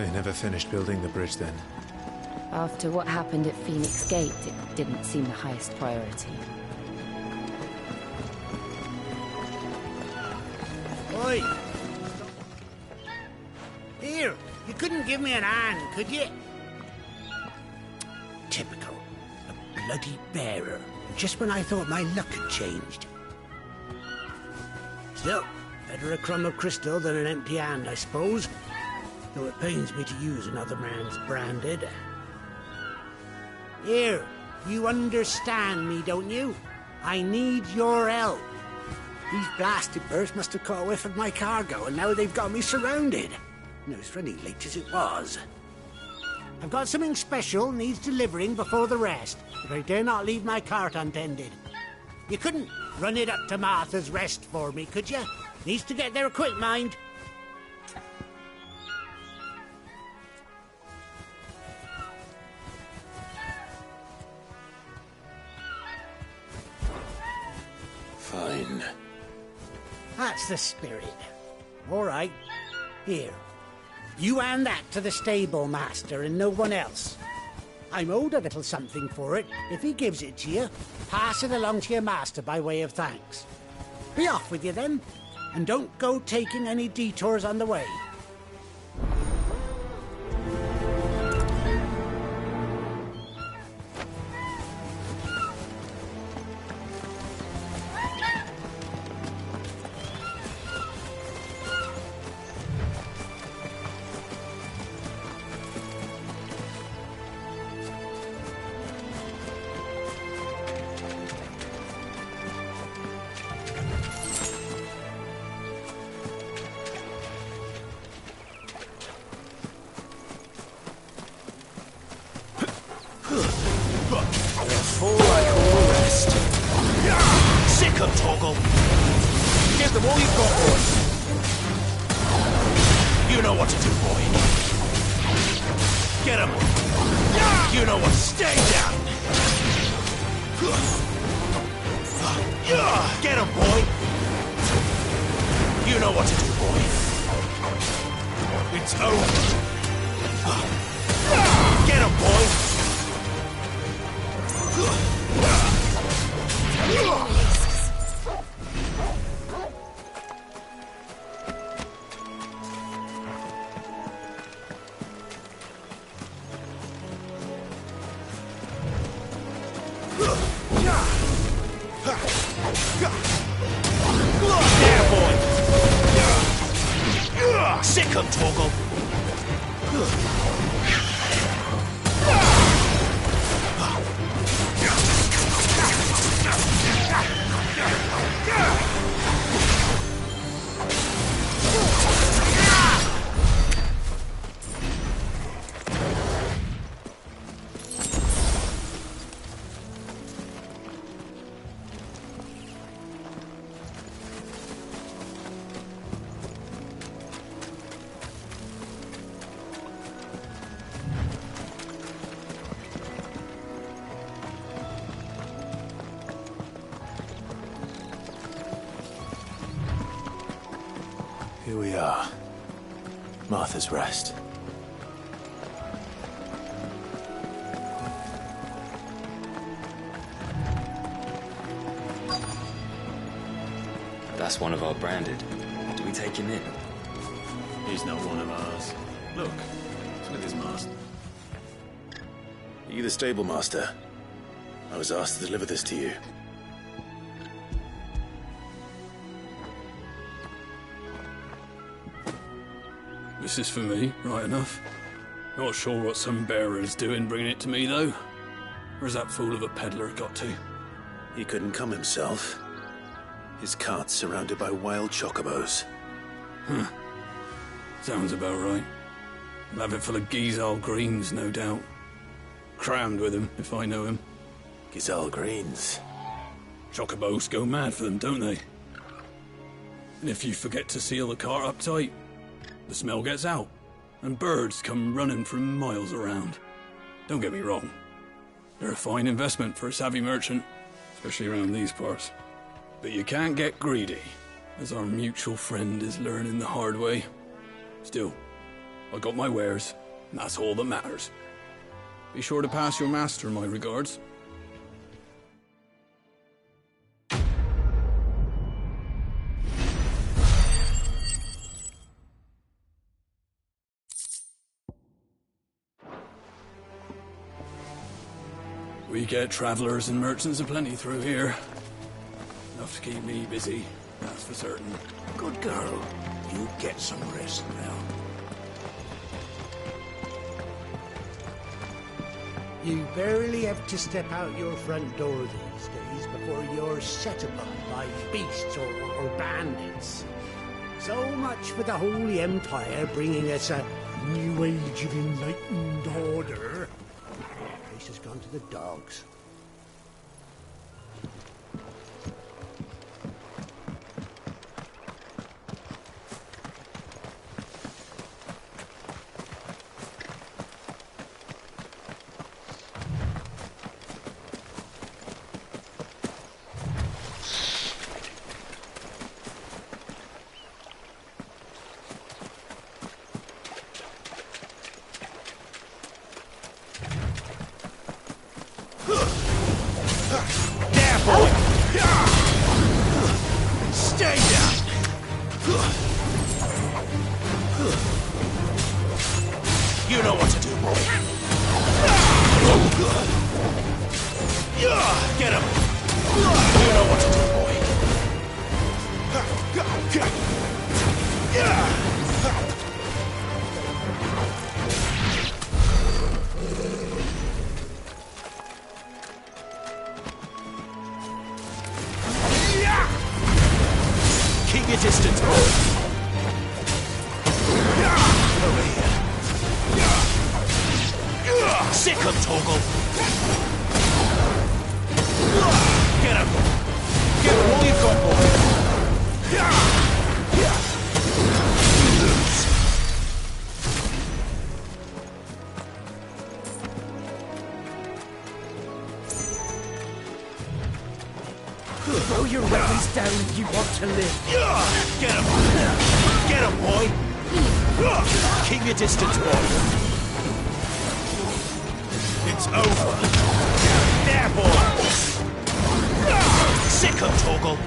Speaker 4: They never finished building the bridge then.
Speaker 9: After what happened at Phoenix Gate, it didn't seem the highest priority.
Speaker 18: Oi! Here, you couldn't give me an hand, could you? Typical. A bloody bearer. Just when I thought my luck had changed. Still, better a crumb of crystal than an empty hand, I suppose. Though it pains me to use another man's branded. Here, you understand me, don't you? I need your help. These blasted birds must have caught a whiff of my cargo, and now they've got me surrounded. And it was running late as it was. I've got something special needs delivering before the rest, but I dare not leave my cart untended. You couldn't run it up to Martha's Rest for me, could you? Needs to get there quick, mind.
Speaker 4: Fine.
Speaker 18: That's the spirit. All right. Here. You hand that to the stable master and no one else. I'm owed a little something for it. If he gives it to you, pass it along to your master by way of thanks. Be off with you then, and don't go taking any detours on the way.
Speaker 2: Here we are. Martha's Rest.
Speaker 19: That's one of our branded. Do we take him in?
Speaker 4: He's not one of ours. Look, it's with his master.
Speaker 2: Are you the stable master? I was asked to deliver this to you.
Speaker 20: This is for me, right enough. Not sure what some bearer's doing bringing it to me, though. Where's that fool of a peddler got to?
Speaker 2: He couldn't come himself. His cart's surrounded by wild chocobos.
Speaker 20: Huh. Sounds about right. He'll have it full of Gizal greens, no doubt. Crammed with him, if I know him.
Speaker 2: Gizal greens?
Speaker 20: Chocobos go mad for them, don't they? And if you forget to seal the cart up tight, the smell gets out, and birds come running from miles around. Don't get me wrong. They're a fine investment for a savvy merchant, especially around these parts. But you can't get greedy, as our mutual friend is learning the hard way. Still, I got my wares, and that's all that matters. Be sure to pass your master my regards. We get travelers and merchants aplenty through here. Enough to keep me busy, that's for certain.
Speaker 18: Good girl. You get some rest now. You barely have to step out your front door these days before you're set upon by beasts or bandits. So much for the Holy Empire bringing us a new age of enlightened order. The place has gone to the dogs. Throw your weapons down if you want to live.
Speaker 14: Get him! Get him, boy! Keep your distance, boy. It's over. There, boy! Sick of Torgal!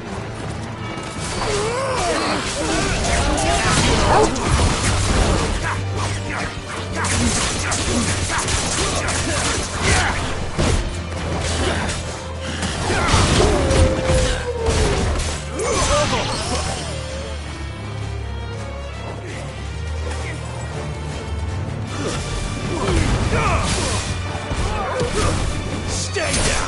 Speaker 14: Stay down!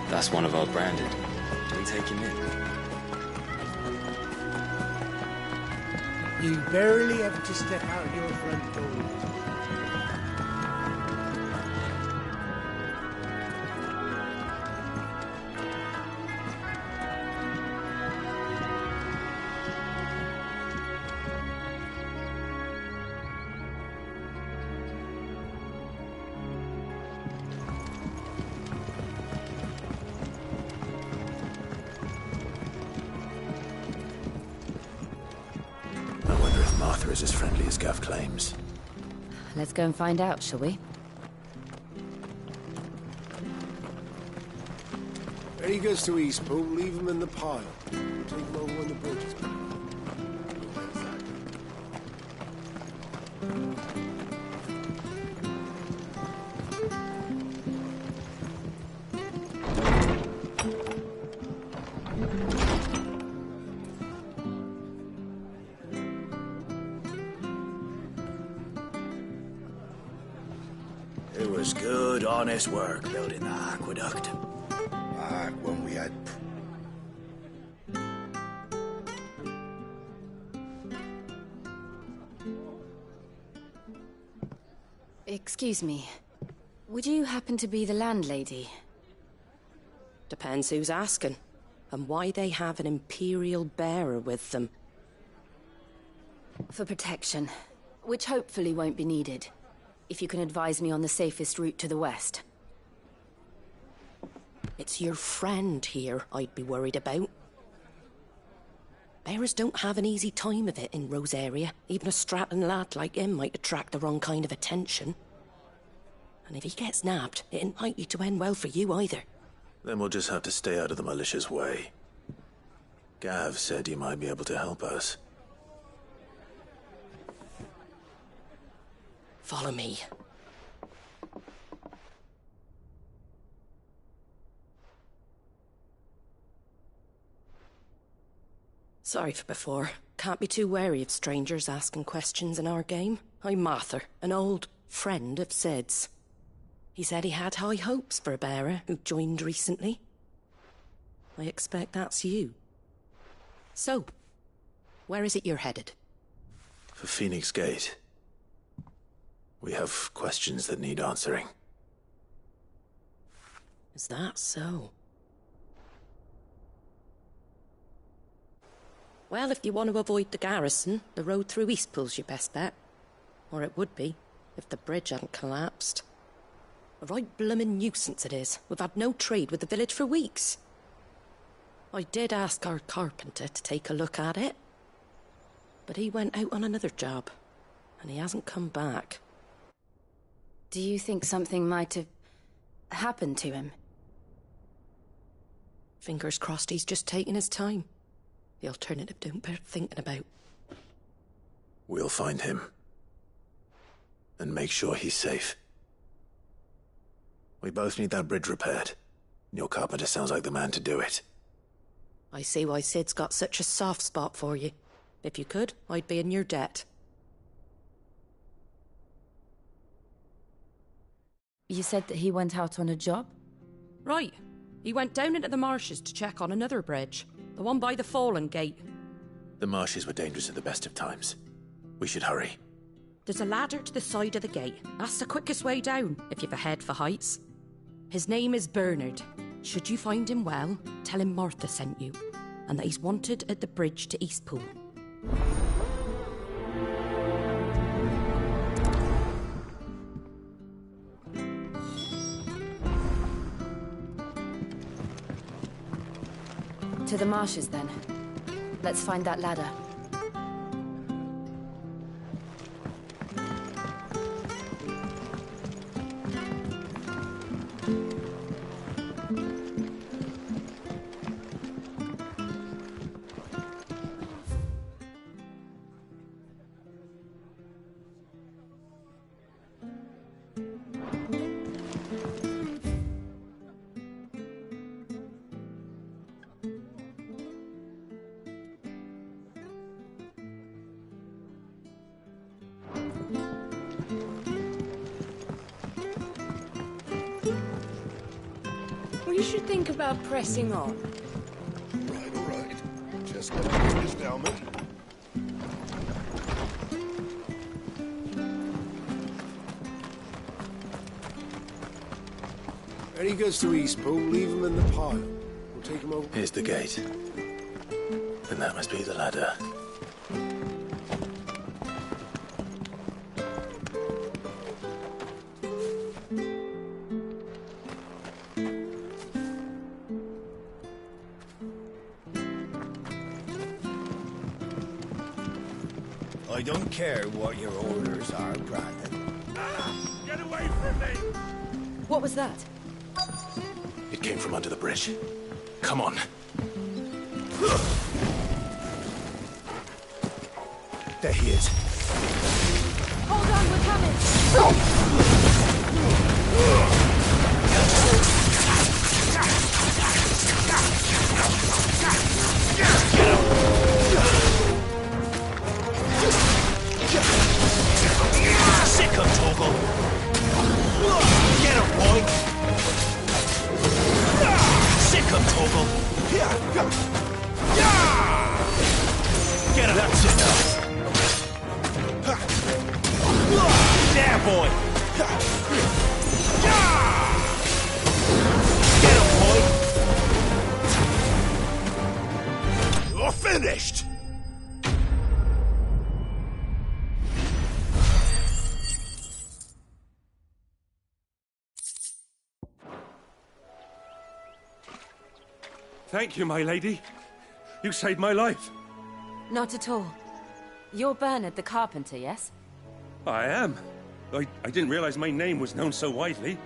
Speaker 19: That's one of our branded. Do we take him in?
Speaker 18: You barely have to step out your front door.
Speaker 2: bearers as friendly as Gav claims?
Speaker 9: Let's go and find out, shall we?
Speaker 16: Any goods to Eastpool, leave them in the pile. We'll take them over when the bridge is built.
Speaker 10: It was good, honest work building the aqueduct.
Speaker 17: Back when we had...
Speaker 9: Excuse me. Would you happen to be the landlady?
Speaker 21: Depends who's asking, and why they have an Imperial bearer with them.
Speaker 9: For protection, which hopefully won't be needed. If you can advise me on the safest route to the west.
Speaker 21: It's your friend here I'd be worried about. Bearers don't have an easy time of it in Rosaria. Even a strapping lad like him might attract the wrong kind of attention. And if he gets nabbed, it ain't likely to end well for you either.
Speaker 2: Then we'll just have to stay out of the malicious way. Gav said you might be able to help us.
Speaker 21: Follow me. Sorry for before. Can't be too wary of strangers asking questions in our game. I'm Martha, an old friend of Sid's. He said he had high hopes for a bearer who joined recently. I expect that's you. So, where is it you're headed?
Speaker 2: For Phoenix Gate. We have questions that need answering.
Speaker 21: Is that so? Well, if you want to avoid the garrison, the road through Eastpool's your best bet. Or it would be, if the bridge hadn't collapsed. A right bloomin' nuisance it is. We've had no trade with the village for weeks. I did ask our carpenter to take a look at it. But he went out on another job, and he hasn't come back.
Speaker 9: Do you think something might have happened to him?
Speaker 21: Fingers crossed he's just taking his time. The alternative don't bear thinking about.
Speaker 2: We'll find him. And make sure he's safe. We both need that bridge repaired. Your carpenter sounds like the man to do it.
Speaker 21: I see why Sid's got such a soft spot for you. If you could, I'd be in your debt.
Speaker 9: You said that he went out on a job?
Speaker 21: Right. He went down into the marshes to check on another bridge. The one by the Fallen Gate.
Speaker 2: The marshes were dangerous at the best of times. We should hurry.
Speaker 21: There's a ladder to the side of the gate. That's the quickest way down, if you've a head for heights. His name is Bernard. Should you find him well, tell him Martha sent you, and that he's wanted at the bridge to Eastpool.
Speaker 9: To the marshes, then. Let's find that ladder.
Speaker 12: We should think about pressing on.
Speaker 17: All right. Just let me get this down, man.
Speaker 16: Any goods to Eastpool, leave them in the pile. We'll take them over.
Speaker 2: Here's the gate. And that must be the ladder.
Speaker 16: I don't care what your orders are, Brandon.
Speaker 5: Get away from me!
Speaker 9: What was that?
Speaker 2: It came from under the bridge. Come on. There he is.
Speaker 9: Hold on, we're coming!
Speaker 2: Sick him, Torgal! Get him, boy! Sick him, Torgal! Get him! That's enough! There, boy! Get him, boy! You're finished!
Speaker 20: Thank you, my lady. You saved my life.
Speaker 9: Not at all. You're Bernard the carpenter, yes?
Speaker 20: I am. I didn't realize my name was known so widely.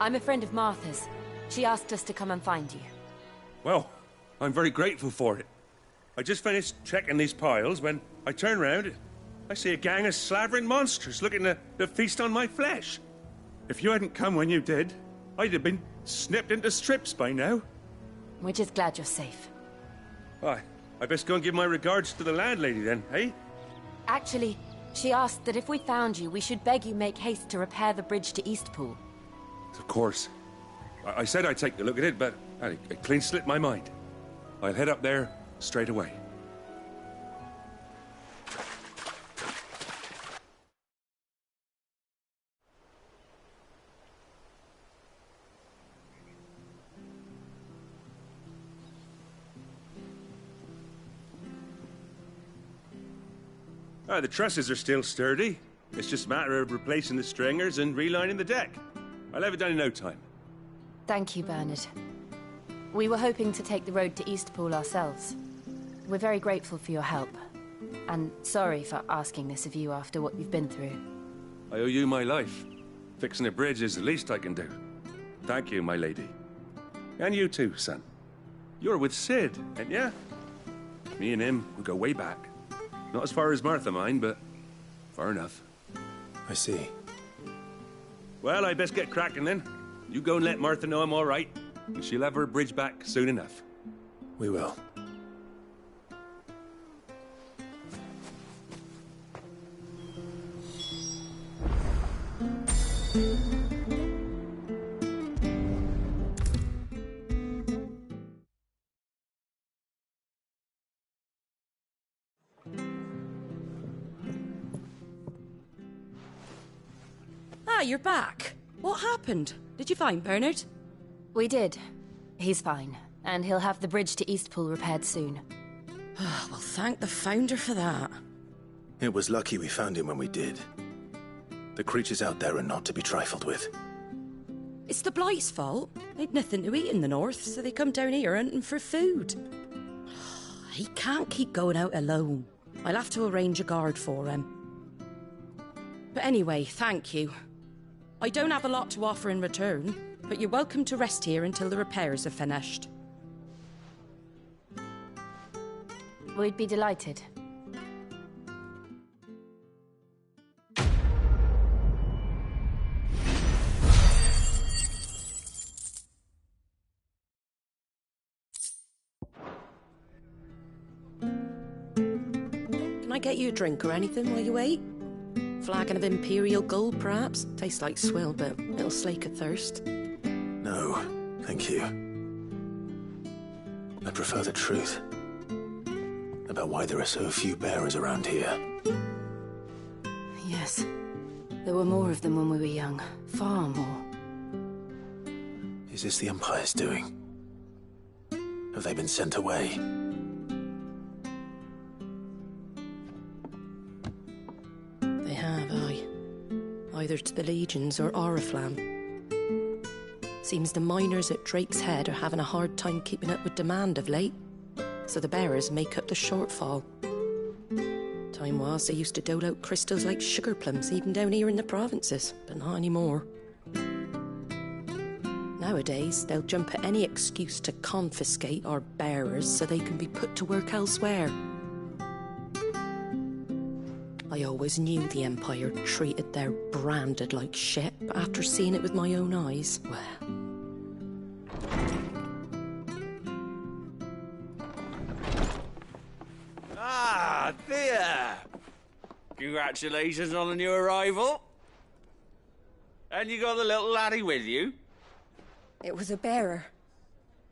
Speaker 9: I'm a friend of Martha's. She asked us to come and find you.
Speaker 20: Well, I'm very grateful for it. I just finished checking these piles when I turn round. I see a gang of slavering monsters looking to feast on my flesh. If you hadn't come when you did, I'd have been snipped into strips by now.
Speaker 9: We're just glad you're safe.
Speaker 20: Why, I best go and give my regards to the landlady then, eh?
Speaker 9: Actually, she asked that if we found you, we should beg you make haste to repair the bridge to Eastpool.
Speaker 20: Of course. I said I'd take a look at it, but it clean slipped my mind. I'll head up there straight away. The trusses are still sturdy. It's just a matter of replacing the stringers and relining the deck. I'll have it done in no time.
Speaker 9: Thank you, Bernard. We were hoping to take the road to Eastpool ourselves. We're very grateful for your help. And sorry for asking this of you after what you've been through.
Speaker 20: I owe you my life. Fixing a bridge is the least I can do. Thank you, my lady. And you too, son. You're with Sid, ain't ya? Me and him, we go way back. Not as far as Martha, mind, but far enough.
Speaker 2: I see.
Speaker 20: Well, I best get cracking then. You go and let Martha know I'm all right, and she'll have her bridge back soon enough.
Speaker 2: We will.
Speaker 21: You're back. What happened? Did you find Bernard?
Speaker 9: We did. He's fine, and he'll have the bridge to Eastpool repaired soon.
Speaker 21: Well, thank the Founder for that.
Speaker 2: It was lucky we found him when we did. The creatures out there are not to be trifled with.
Speaker 21: It's the Blight's fault. They'd nothing to eat in the north, so they come down here hunting for food. He can't keep going out alone. I'll have to arrange a guard for him. But anyway, thank you. I don't have a lot to offer in return, but you're welcome to rest here until the repairs are finished.
Speaker 9: We'd be delighted.
Speaker 21: Can I get you a drink or anything while you wait? Flagon of Imperial Gold, perhaps? Tastes like swill, but it'll slake a thirst.
Speaker 2: No, thank you. I prefer the truth. About why there are so few bearers around here.
Speaker 9: Yes. There were more of them when we were young. Far more.
Speaker 2: Is this the Empire's doing? Have they been sent away?
Speaker 21: They have, aye. Either to the Legions or Oriflamme. Seems the miners at Drake's Head are having a hard time keeping up with demand of late, so the bearers make up the shortfall. Time was they used to dole out crystals like sugar plums even down here in the provinces, but not anymore. Nowadays, they'll jump at any excuse to confiscate our bearers so they can be put to work elsewhere. I always knew the Empire treated their branded like shit, but after seeing it with my own eyes, well...
Speaker 8: Ah, Thea! Congratulations on the new arrival. And you got the little laddie with you?
Speaker 11: It was a bearer.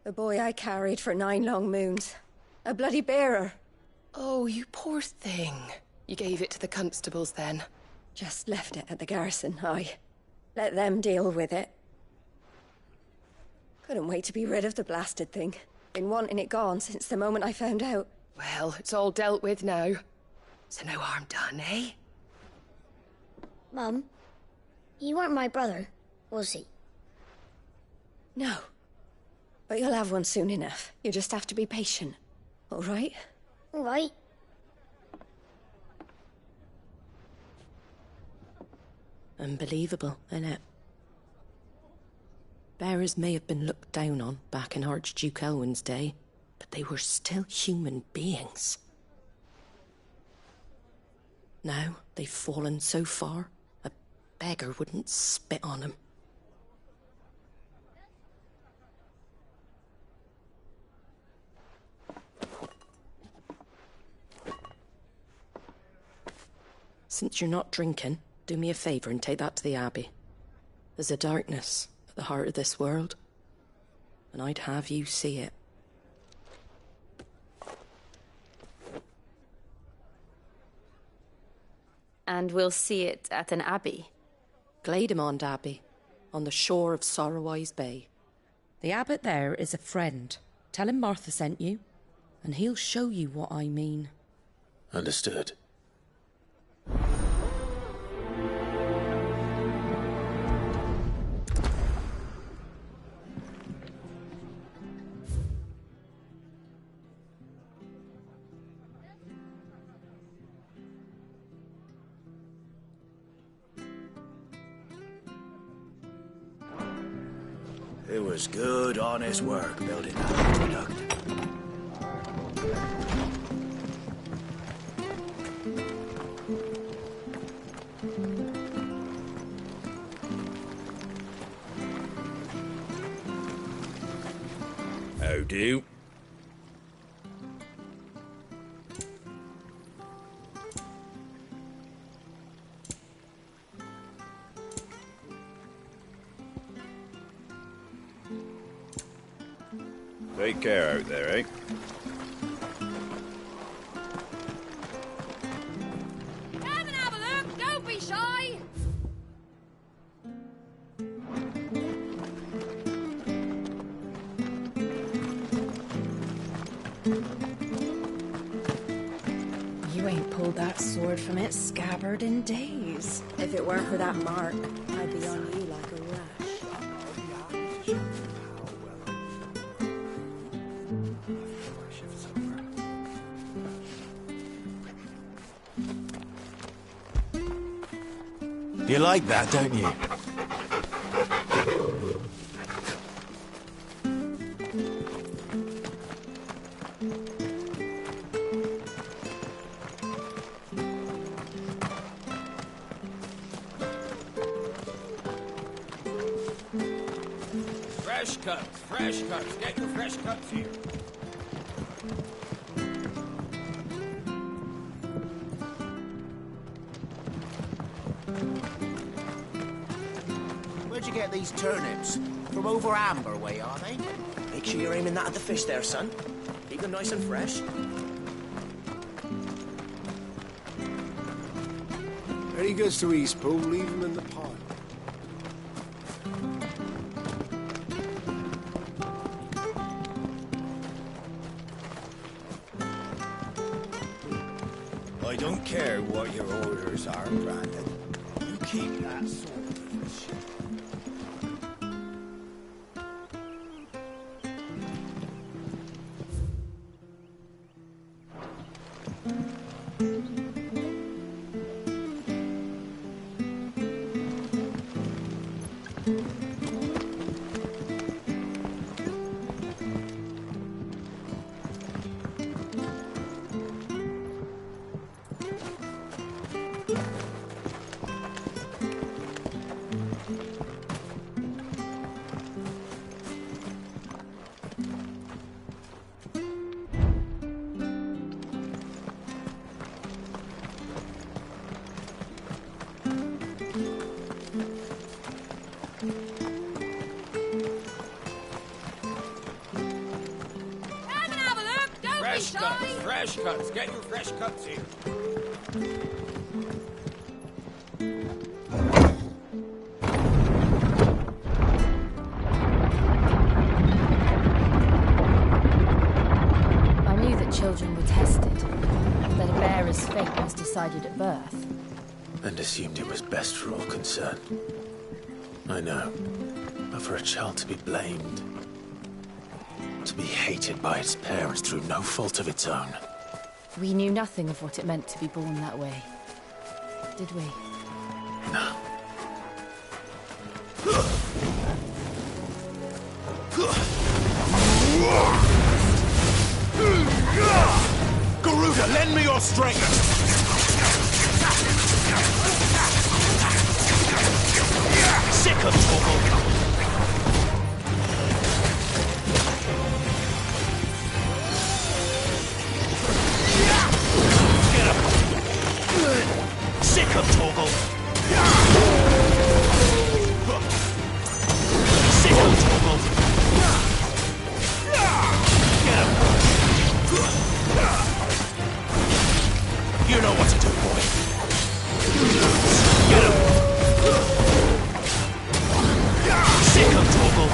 Speaker 11: The boy I carried for 9 long moons. A bloody bearer.
Speaker 22: Oh, you poor thing. You gave it to the constables then?
Speaker 11: Just left it at the garrison, aye. Let them deal with it. Couldn't wait to be rid of the blasted thing. Been wanting it gone since the moment I found out.
Speaker 22: Well, it's all dealt with now. So no harm done, eh?
Speaker 6: Mum, you weren't my brother, was he?
Speaker 11: No. But you'll have one soon enough. You just have to be patient. All right?
Speaker 6: All right.
Speaker 21: Unbelievable, innit? Bearers may have been looked down on back in Archduke Elwin's day, but they were still human beings. Now they've fallen so far, a beggar wouldn't spit on them. Since you're not drinking, do me a favour and take that to the Abbey. There's a darkness at the heart of this world, and I'd have you see it.
Speaker 9: And we'll see it at an abbey?
Speaker 21: Glademond Abbey, on the shore of Sorrowwise Bay. The abbot there is a friend. Tell him Martha sent you, and he'll show you what I mean.
Speaker 2: Understood.
Speaker 10: It was good, honest work building that aqueduct.
Speaker 8: How do? Take care out there, eh?
Speaker 6: Come and have a look, don't be shy!
Speaker 9: You ain't pulled that sword from its scabbard in days.
Speaker 11: If it weren't for that mark, I'd be on you like a rash.
Speaker 14: You like that, don't you?
Speaker 8: Fresh cuts. Get your fresh cuts here.
Speaker 18: Where'd you get these turnips? From over Amber way, are they?
Speaker 23: Make sure you're aiming that at the fish there, son. Keep them nice and fresh.
Speaker 16: When he goes to Eastpool, leave him in the pile.
Speaker 10: I don't care what your orders are, Brandon. You keep that sword for the ship. Fresh cuts, fresh cuts. Get your fresh cuts here.
Speaker 9: I knew that children were tested, that a bearer's fate was decided at birth.
Speaker 2: And assumed it was best for all concerned. I know. But for a child to be blamed, to be hated by its parents through no fault of its own.
Speaker 9: We knew nothing of what it meant to be born that way, did we?
Speaker 2: No.
Speaker 5: Garuda, lend me your strength! Sick of trouble! Get up! Sick of Toggle! Sick of Toggle! Get up! You know what to do, boy. Get up! Sick of Toggle!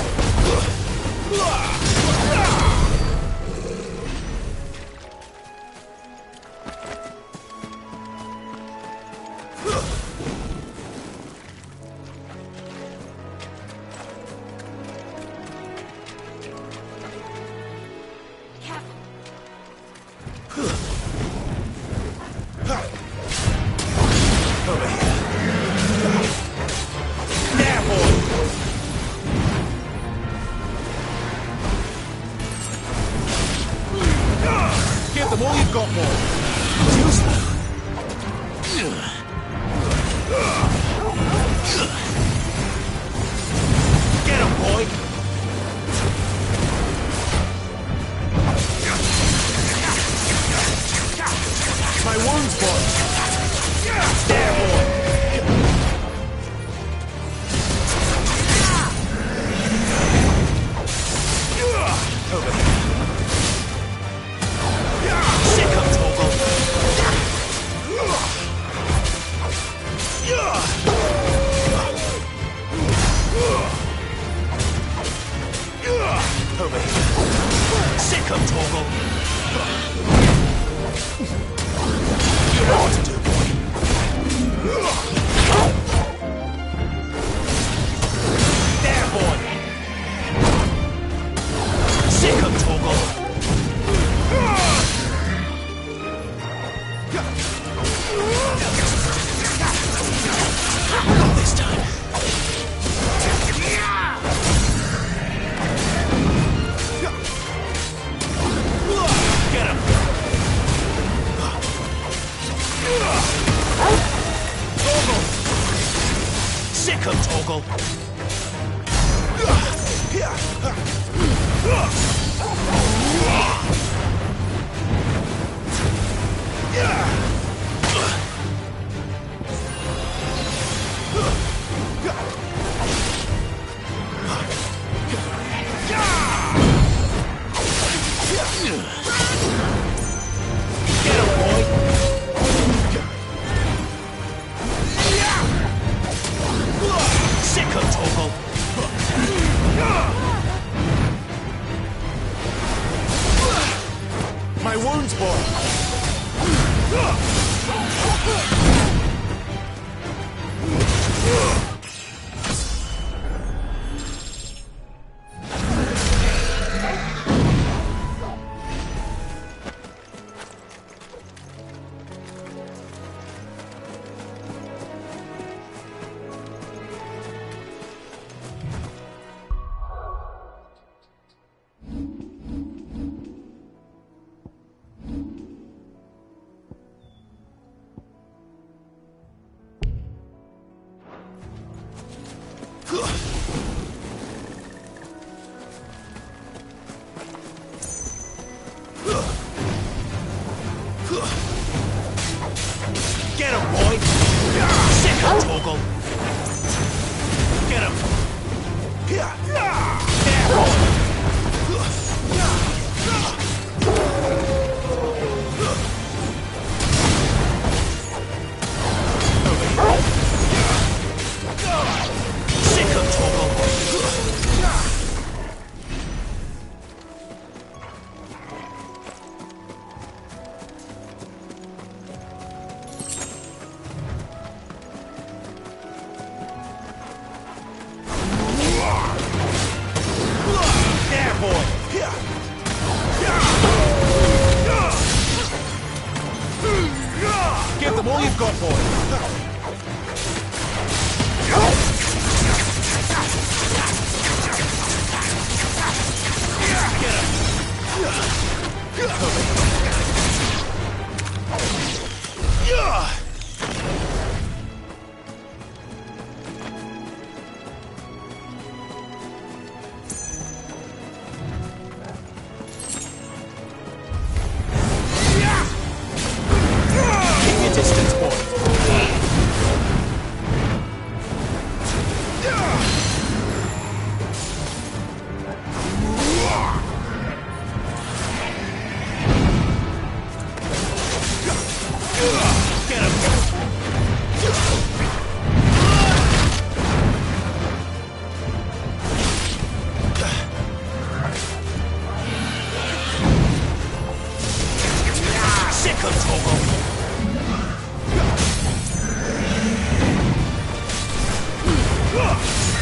Speaker 5: you've got, boy.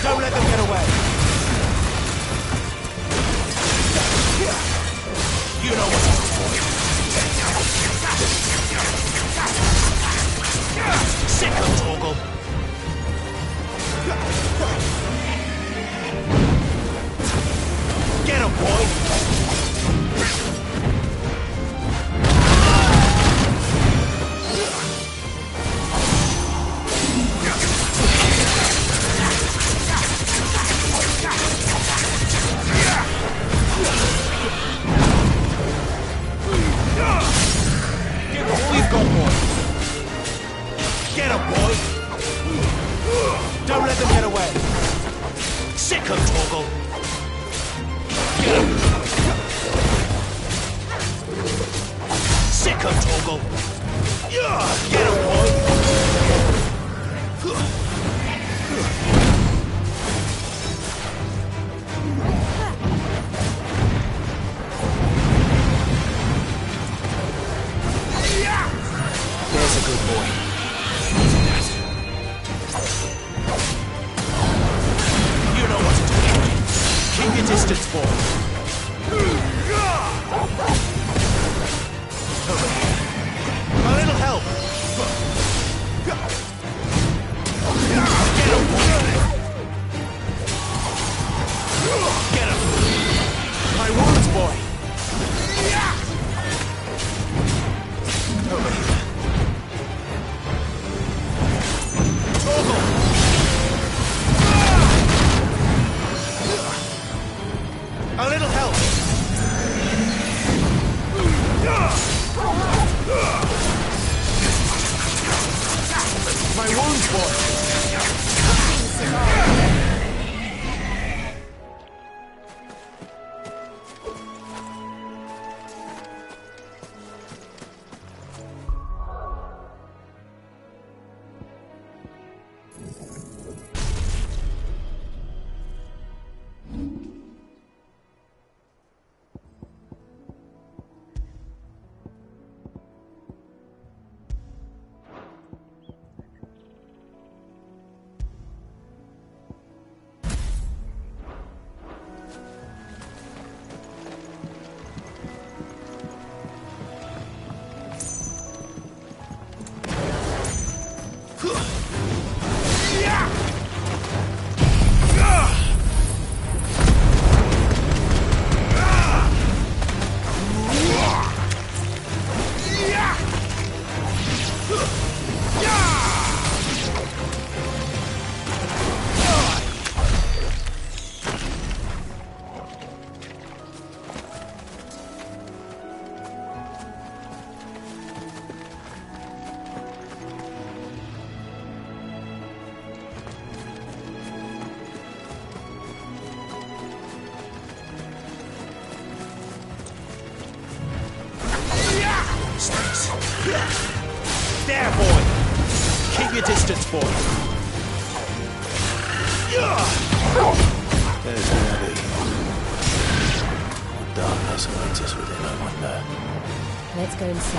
Speaker 5: Don't let them get away. You know what to do, boy. Sick of Torgal. Get him, boy. Get him, boy! Don't let them get away! Sick of Torgal! Get him! Sick of Torgal! Get him, boy! There's a good boy. You know what to do. Keep your distance, boy. A little help. Get him, boy. Get him. My wounds, boy. A little help! My wounds, boy! There, boy! Keep your distance, boy!
Speaker 2: There's the Abbey. Darkness awaits us within, I wonder.
Speaker 9: Let's go and see.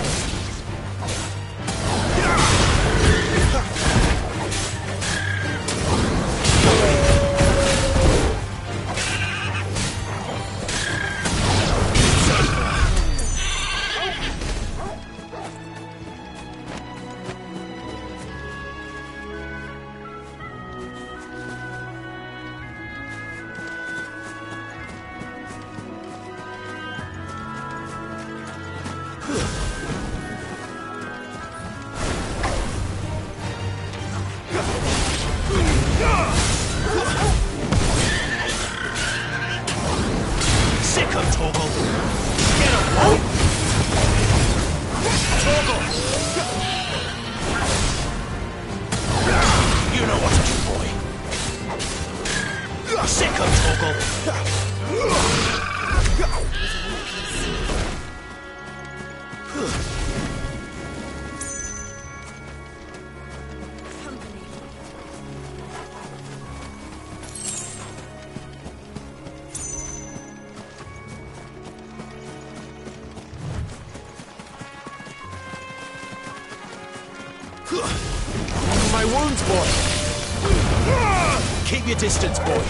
Speaker 5: Sick of Torgal! Get him, boy! Torgal! You know what to do, boy. Sick of Torgal! My wounds, boy! Keep your distance, boy!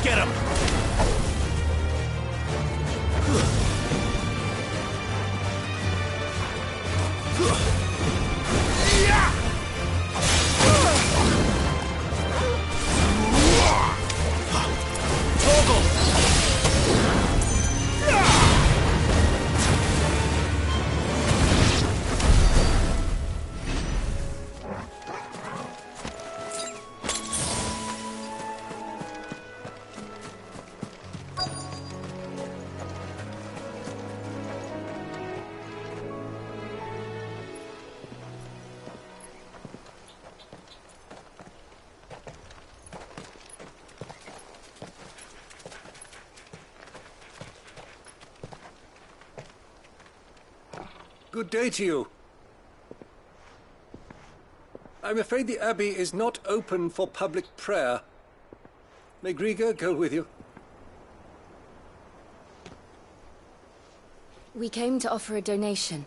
Speaker 5: Get him!
Speaker 1: Good day to you. I'm afraid the Abbey is not open for public prayer. May Grieger go with you?
Speaker 9: We came to offer a donation.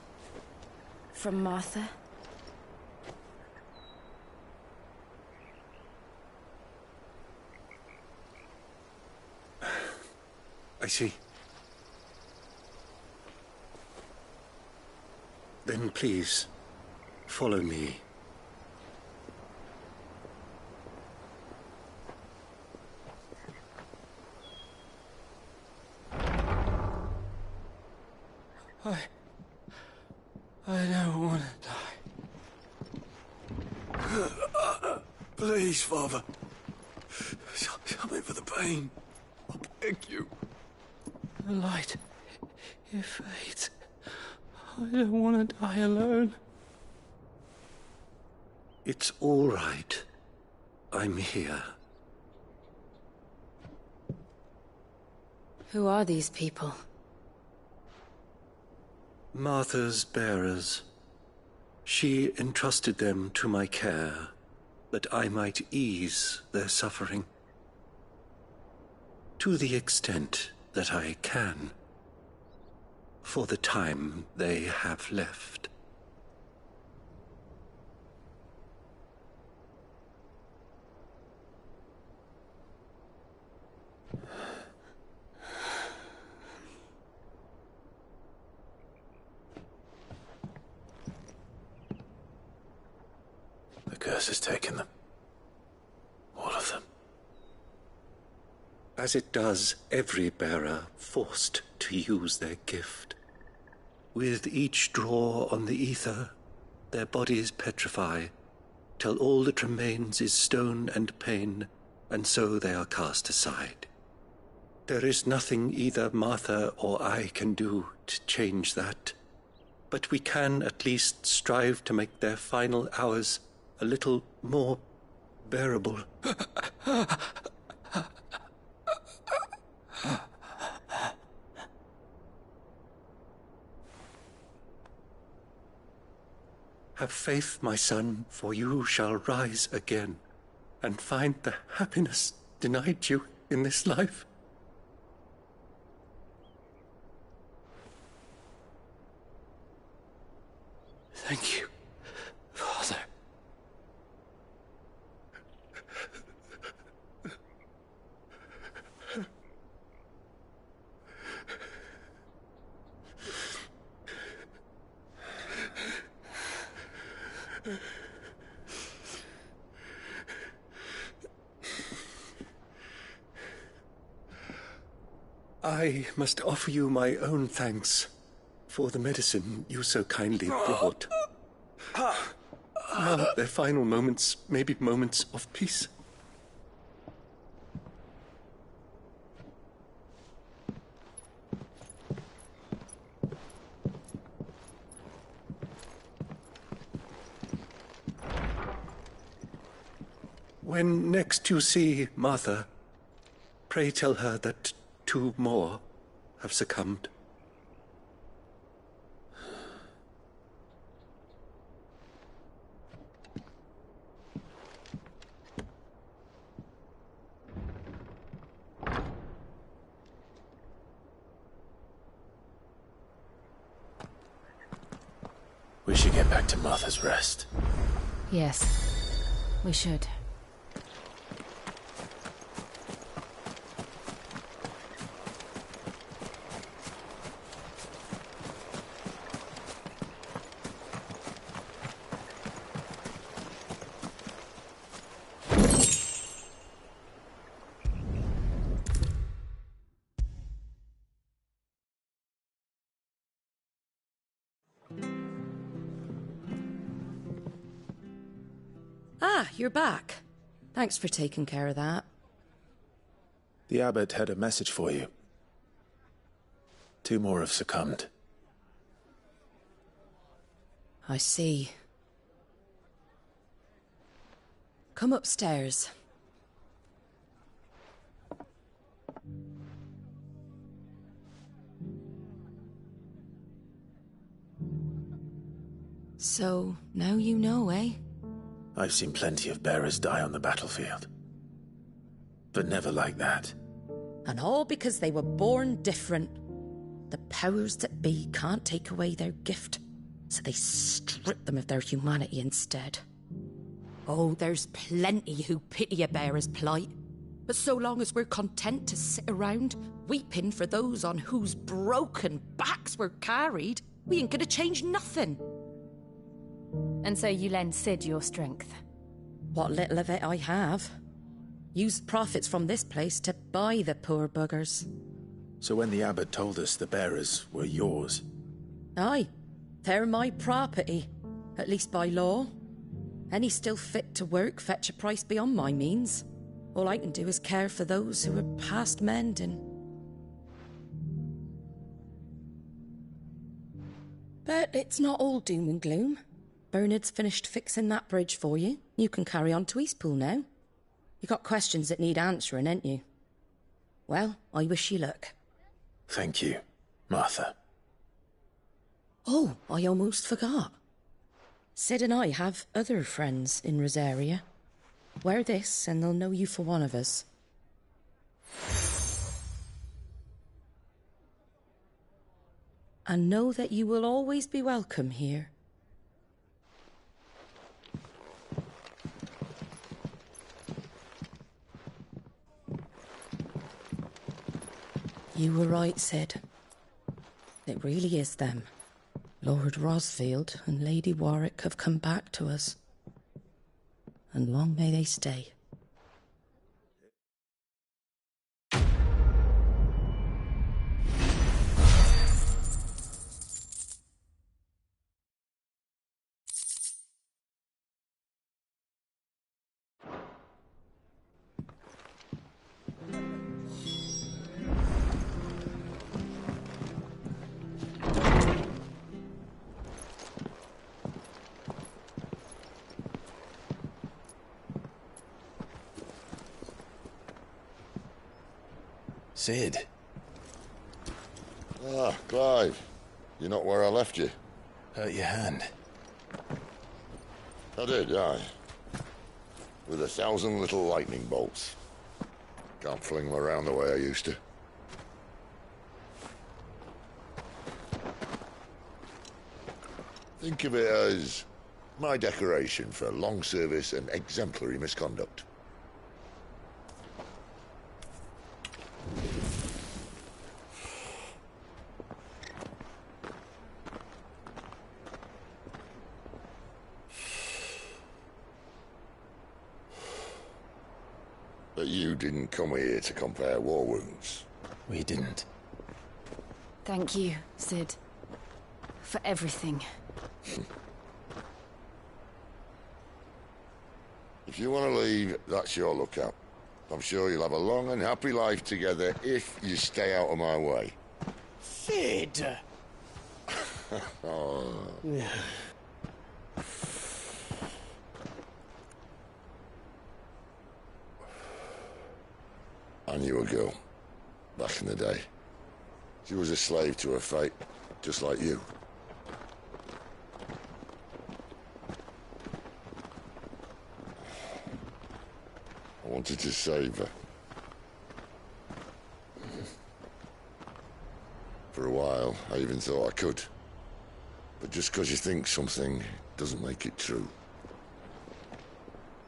Speaker 9: From Martha.
Speaker 1: I see. Then please, follow me.
Speaker 5: I don't want to die. Please, Father. Help me for the pain. I beg you. The light, it fades. I don't want to die alone.
Speaker 1: It's all right. I'm here.
Speaker 9: Who are these people?
Speaker 1: Martha's bearers. She entrusted them to my care, that I might ease their suffering. To the extent that I can. For the time they have left.
Speaker 2: The curse has taken them. All of them.
Speaker 1: As it does every bearer forced to use their gift. With each draw on the ether, their bodies petrify, till all that remains is stone and pain, and so they are cast aside. There is nothing either Martha or I can do to change that, but we can at least strive to make their final hours a little more bearable. Have faith, my son, for you shall rise again, and find the happiness denied you in this life.
Speaker 5: Thank you, Father.
Speaker 1: I must offer you my own thanks for the medicine you so kindly brought. Now their final moments may be moments of peace. When next you see Martha, pray tell her that 2 more have succumbed.
Speaker 2: We should get back to Martha's Rest.
Speaker 9: Yes, we should.
Speaker 21: Ah, you're back. Thanks for taking care of that.
Speaker 2: The abbot had a message for you. 2 more have succumbed.
Speaker 21: I see. Come upstairs. So, now you know, eh?
Speaker 2: I've seen plenty of bearers die on the battlefield. But never like that.
Speaker 21: And all because they were born different. The powers that be can't take away their gift, so they strip them of their humanity instead. Oh, there's plenty who pity a bearer's plight. But so long as we're content to sit around, weeping for those on whose broken backs we're carried, we ain't gonna change nothing.
Speaker 9: And so you lend Sid your strength?
Speaker 21: What little of it I have. Used profits from this place to buy the poor buggers.
Speaker 2: So when the abbot told us the bearers were yours...
Speaker 21: Aye, they're my property, at least by law. Any still fit to work fetch a price beyond my means. All I can do is care for those who are past mending. But it's not all doom and gloom. Bernard's finished fixing that bridge for you. You can carry on to Eastpool now. You got questions that need answering, ain't you? Well, I wish you luck.
Speaker 2: Thank you, Martha.
Speaker 21: Oh, I almost forgot. Sid and I have other friends in Rosaria. Wear this and they'll know you for one of us. And know that you will always be welcome here. You were right, Sid. It really is them. Lord Rosfield and Lady Warwick have come back to us. And long may they stay.
Speaker 2: Sid.
Speaker 17: Ah, Clive. You're not where I left you.
Speaker 2: Hurt your hand.
Speaker 17: I did, aye. With 1,000 little lightning bolts. Can't fling them around the way I used to. Think of it as my decoration for long service and exemplary misconduct. But you didn't come here to compare war wounds.
Speaker 2: We didn't.
Speaker 9: Thank you, Sid. For everything.
Speaker 17: If you want to leave, that's your lookout. I'm sure you'll have a long and happy life together if you stay out of my way.
Speaker 23: Sid!
Speaker 17: Oh. I knew a girl, back in the day. She was a slave to her fate, just like you. I wanted to save her. For a while, I even thought I could. But just because you think something doesn't make it true.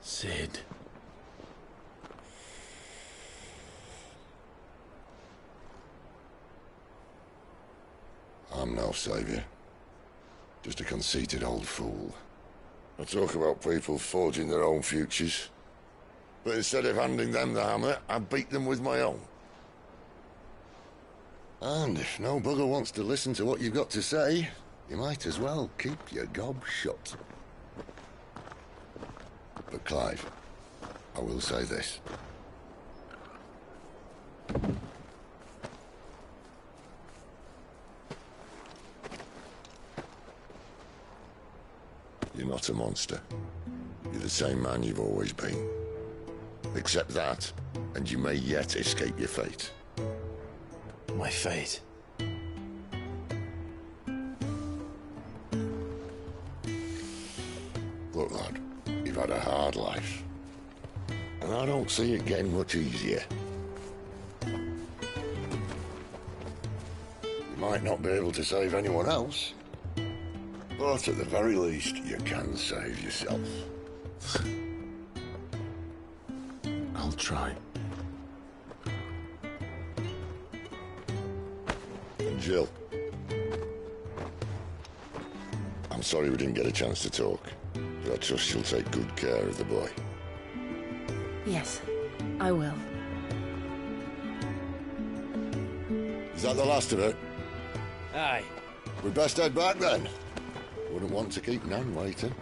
Speaker 4: Sid.
Speaker 17: I'm no savior. Just a conceited old fool. I talk about people forging their own futures. But instead of handing them the hammer, I beat them with my own. And if no bugger wants to listen to what you've got to say, you might as well keep your gob shut. But Clive, I will say this. You're not a monster. You're the same man you've always been. Accept that, and you may yet escape your fate.
Speaker 2: My fate?
Speaker 17: Look, lad, you've had a hard life. And I don't see it getting much easier. You might not be able to save anyone else, but at the very least, you can save yourself.
Speaker 4: I'll try.
Speaker 17: And Jill, I'm sorry we didn't get a chance to talk, but I trust she'll take good care of the boy.
Speaker 9: Yes, I will.
Speaker 17: Is that the last of it?
Speaker 23: Aye.
Speaker 17: We'd best head back then. Wouldn't want to keep Nan waiting.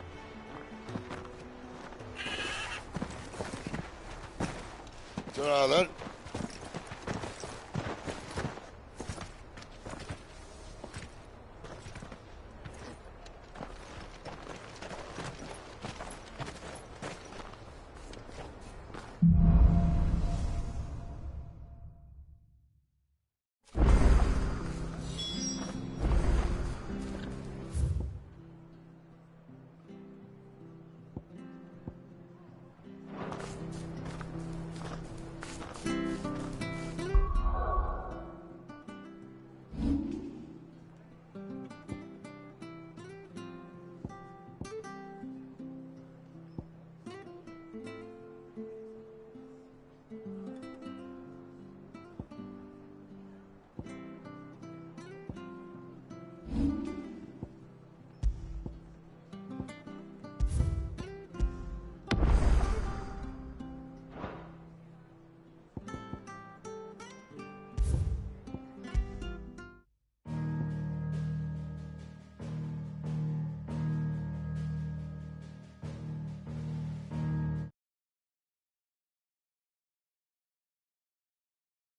Speaker 17: Ta-ra then.